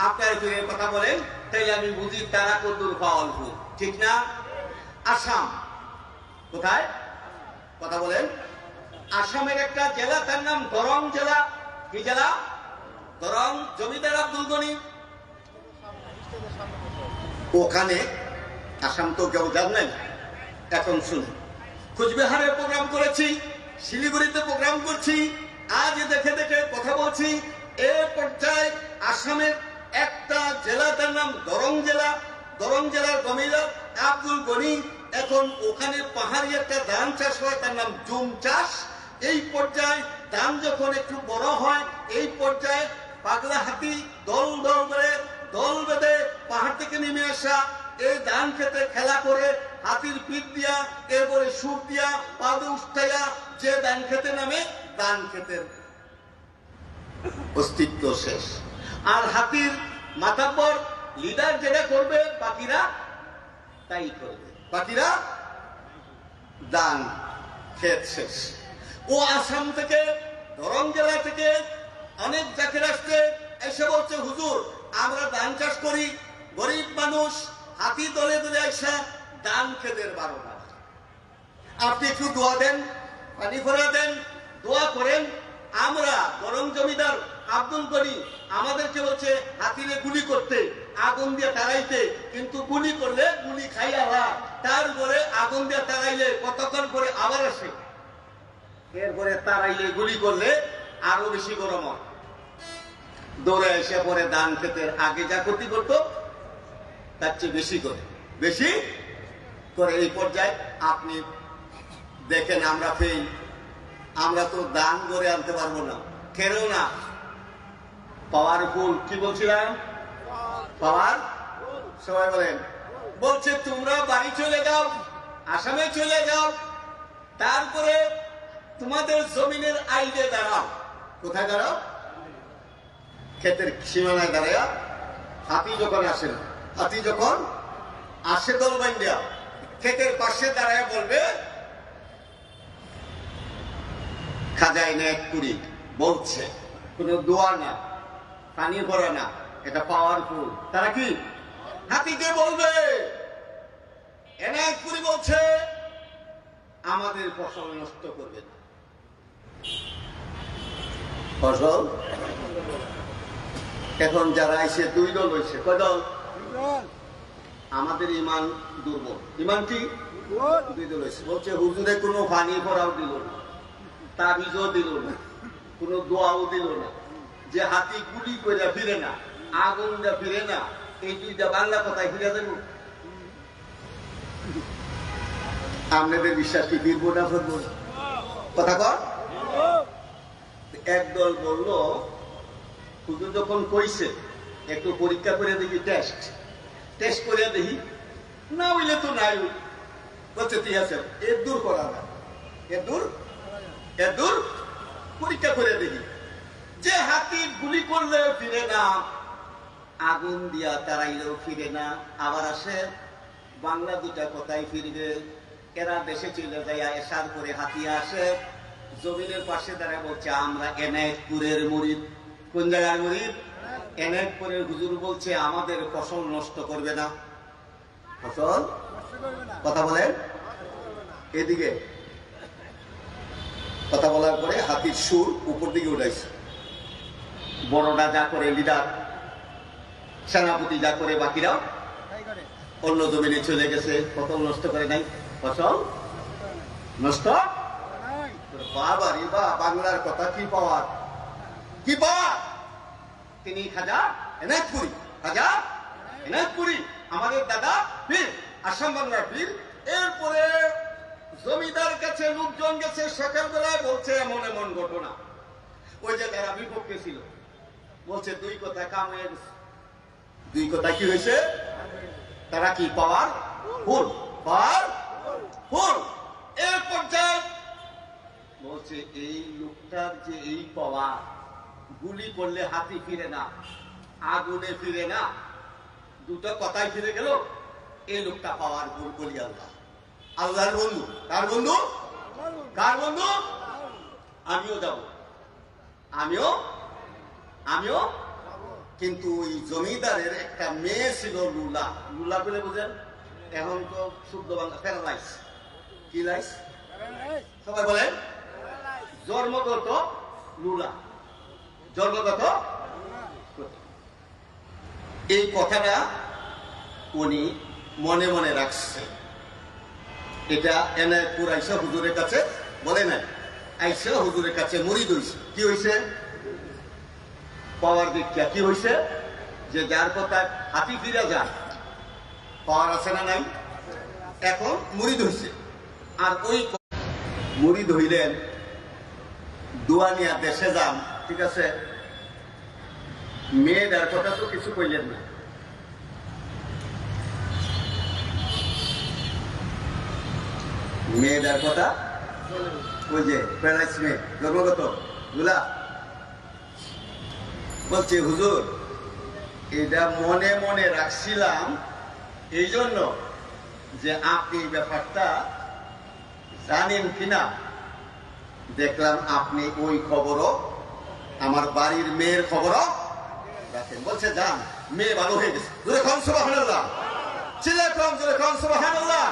আপনার হুজুরের কথা বলেন, তাইলে আমি বুঝি তারা কদ্দুর পাওয়াল হুজুর, ঠিক না? আসাম কোথায়? কথা বলেন। আসামের একটা জেলা, তার নাম দরং জেলা। কি জেলা? দরং। জমিদার আব্দুল গনি ওখানে। আসাম তো কেউ জানেন? এখন শুনুন, কুচবিহারে প্রোগ্রাম করেছি, শিলিগুড়িতে প্রোগ্রাম করছি, আজ দেখে দেখে কথা বলছি। এ পর্যায়ে আসামের একটা জেলা, তার নাম দরং জেলা। দরং জেলার জমিদার আব্দুল গনি, এখন ওখানে পাহাড়ি একটা ধান চাষ হয়, তার নাম জুম চাষ। এই পর্যায়ে ধান যখন একটু বড় হয়, এই পর্যায়ে পাগলা হাতি দল দল করে দল বেঁধে পাহাড় থেকে নেমে আসা এই ধান খেতে খেলা করে হাতির পিঠ দিয়া এরপরে সুর দিয়া পাদে উঠাইয়া যে ধান খেতে নামে ধান খেতের অস্তিত্ব শেষ। আর হাতির মাথাব্বর লিডার যেটা করবে বাকিরা তাই করবে, বাকিরা ধান ক্ষেত শেষ। ও আসাম থেকে দরং জেলা থেকে অনেক জাকের আসছে, এসে বলছে হুজুর আমরা ধান চাষ করি, গরিব মানুষ, হাতি দলে দলে আসা ধান খেতের 12টা। আপনি একটু দোয়া দেন, পানি ভরা দেন, দোয়া করেন। আমরা দরং জমিদার আব্দুল গনি আমাদেরকে বলছে হাতিরে গুলি করতে, আগুন দিয়ে তাড়াইতে, কিন্তু গুলি করলে গুলি খাইয়া তার উপরে আগুন দিয়ে তাড়াইলে কতক্ষণ পরে আবার আসে, এরপরে তাড়াইলে গুলি করলে আরো বেশি গরম হয়। দৌড়ে এসে পরে ধান খেতের আগে যা ক্ষতি করতো তার চেয়ে বেশি করে এই পর্যায়ে আপনি দেখেন আমরা ফেল, আমরা তো দান করে আনতে পারবো না, খেলেও না। পাওয়ারফুল কি বলছিলাম? পাওয়ার, সবাই বলেন। বলছে তোমরা বাড়ি চলে যাও, আসামে চলে যাও, তারপরে তোমাদের জমিনের আইলে দাঁড়াও। কোথায় দাঁড়াও? ক্ষেতের সীমানায় দাঁড়ায়। হাতি যখন আসে না, হাতি যখন আসে দল বান্ধিয়া ক্ষেতের পাশে দাঁড়ায় বলবে খাজাই না এক কুড়ি, বলছে কোনো দোয়া না, পানি ভরা না, এটা পাওয়ারফুল। তারা কি হাতিকে বলবে এনে এক কুড়ি, বলছে আমাদের ফসল নষ্ট করবে না। ফসল এখন যারা আইসে 2 দল হয়েছে, কয় দল? আমাদের ইমান দুর্বল। ইমান কি? 2 দল হয়েছে। বলছে হুজুরে কোনো পানি ভরাও দিল না, তাবিজও দিল না, কোনো দোয়াও দিল না, যে হাতি গুলি করে ফিরে না, আগুন দিয়ে ফিরে না, এই 2টা বাংলা কথায় ফিরে দেব। আপনাদের বিশ্বাস কি ফিরবো না ফিরবো? কথা কর। একদল বললো হুজুর যখন কইছে একটু পরীক্ষা করে দেখি, টেস্ট করে দেখি, না হইলে তো নাই। বলছে ঠিক আছে, এর দূর করা না, এর দূর পরীক্ষা করে দেখি। যে হাতি গুলি করলেও ফিরে না, আগুন দিয়া তারাইলেও ফিরে না, আবার আসে, বাংলা 2টা কথাই ফিরবে। এরা দেশে চলে যায়, এসার করে হাতি আসে জমিনের পাশে দাঁড়ায় বলছে আমরা এনায়েতপুরের মুরিদ। কোন জায়গার মুরিদ? এনায়েতপুরের হুজুর বলছে আমাদের ফসল নষ্ট করবে না। ফসল কথা বলেন এদিকে। কথা বলার পরে হাতির সুর উপর দিকে উঠাইছে। বড়টা যা করে লিডার, সেনাপতি যা করে বাকিরাও অন্য জমিনে চলে গেছে, ফসল নষ্ট করে নাই। ফসল নষ্ট বাবা রে বা, বাংলার কথা কি পাওয়ার, কি পাওয়ার। তিনি খাজা এনায়েতপুরি, খাজা এনায়েতপুরি আমাদের দাদা পীর, আসাম বাংলার পীর। এরপরে জমিদার কাছে লোকজন গেছে সকালবেলায়, বলছে এমন এমন ঘটনা। ওই যে তারা বিপক্ষে ছিল, বলছে 2 কথা কাম হয়ে গেছে। 2 কথা কি হয়েছে? তারা কি পাওয়ার ফুল, পাওয়ার ফুল। এর পর্যায়ে বলছে এই লোকটার যে এই পাওয়ার, গুলি করলে হাতি ফিরে না, আগুনে ফিরে না, 2টা কথাই ফিরে গেল। এই লোকটা পাওয়ার ফুল। বলি আল্লাহ, আল্লাহর বন্ধু। কার বন্ধু? কার বন্ধু? আমিও যাব, আমিও। কিন্তু ওই জমিদারের একটা মেয়ে ছিল লুলা। লুলা বলে বুঝেন? এখন তো শুদ্ধ বাংলা প্যারালাইজ। কি লাইস? সবাই বলেন জন্মগত লুলা, জন্মগত। এই কথাটা উনি মনে মনে রাখছে। এটা এনায়েতপুর আইসা হুজুরের কাছে বলে নাই, আইসা হুজুরের কাছে মুরিদ হইছে। কি হইছে? পাওয়ার দীক্ষা। কি হইছে? যে যার কথা হাতি ফিরে যায়, পাওয়ার আছে না নাই? এখন মুরিদ হইছে। আর ওই মুরিদ হইলেন, দোয়া নিয়া দেশে যান, ঠিক আছে, মেয়েটার কথা তো কিছু কইলেন না। মেয়েটার কথা ওই যে প্যারালাইস মেয়ে জন্মগত গুলা বলছে হুজুর এটা মনে মনে রাখছিলাম এই জন্য যে আপনি ব্যাপারটা জানেন কিনা, দেখলাম আপনি ওই খবরও আমার বাড়ির মেয়ের খবরও রাখেন। বলছে যান, মেয়ে ভালো হয়ে গেছে। সুবহানাল্লাহ, সুবহানাল্লাহ।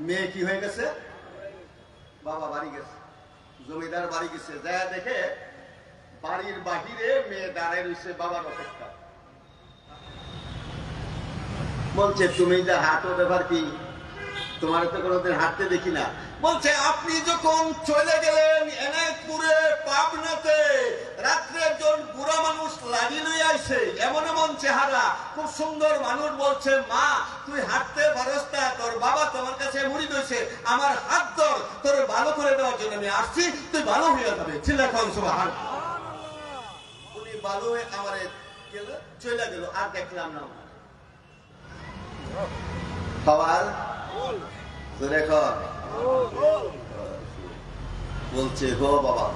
মেয়ে কি হয়ে গেছে? বাবা বাড়ি গেছে, জমিদার বাড়ি গেছে, যা দেখে বাড়ির বাহিরে মেয়ে দাঁড়ায় রয়েছে বাবার অপেক্ষা। বলছে তুমি যা হাঁটো ব্যাপার কি, তোমার তো কোনোদিন হাঁটতে দেখি না। বলছে আপনি যখন চলে গেলেন এনায়তপুরে পাবনাতে, রাত্রে একজন বুড়া মানুষ লাড়ি লইয়া আইছে, এমন এমন চেহারা, খুব সুন্দর মানুষ। বলছে মা তুই হাঁটতে পারস না, তোর বাবা তোমার কাছে মুড়ি দিয়েছে, আমার হাত ধর, তোর ভালো করে দেওয়ার জন্য আমি আসছি, তুই ভালো হইয়া যাবে। চিল্লাখন সুবহানাল্লাহ। উনি ভালো হয়ে আমারে গেল, চলে গেল, আর দেখলাম না। খাবার বলছে হো বাবা,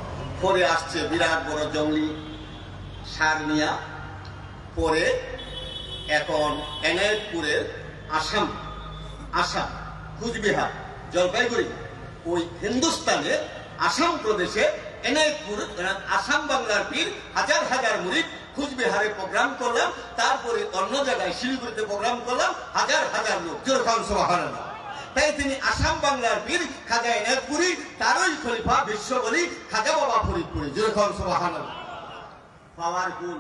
পরে আসছে বিরাট বড় জঙ্গলি সার নিয়া। পরে এখন এনায়েতপুরের আসাম, কুচবিহার, জলপাইগুড়ি, ওই হিন্দুস্তানের আসাম প্রদেশে এনায়েতপুর, আসাম বাংলার পীর, হাজার হাজার মুরিদ কুচবিহারে প্রোগ্রাম করলাম, তারপরে অন্য জায়গায় শিলিগুড়িতে প্রোগ্রাম করলাম, হাজার হাজার লোক। সুবহানাল্লাহ। তাই তিনি আসাম বাংলার পীর খাজা এনায়েতপুরি, তারই খলিফা বিশ্ব বলি খাজা বাবা ফরিদপুরি। সুবহানাল্লাহ। পাওয়ারফুল,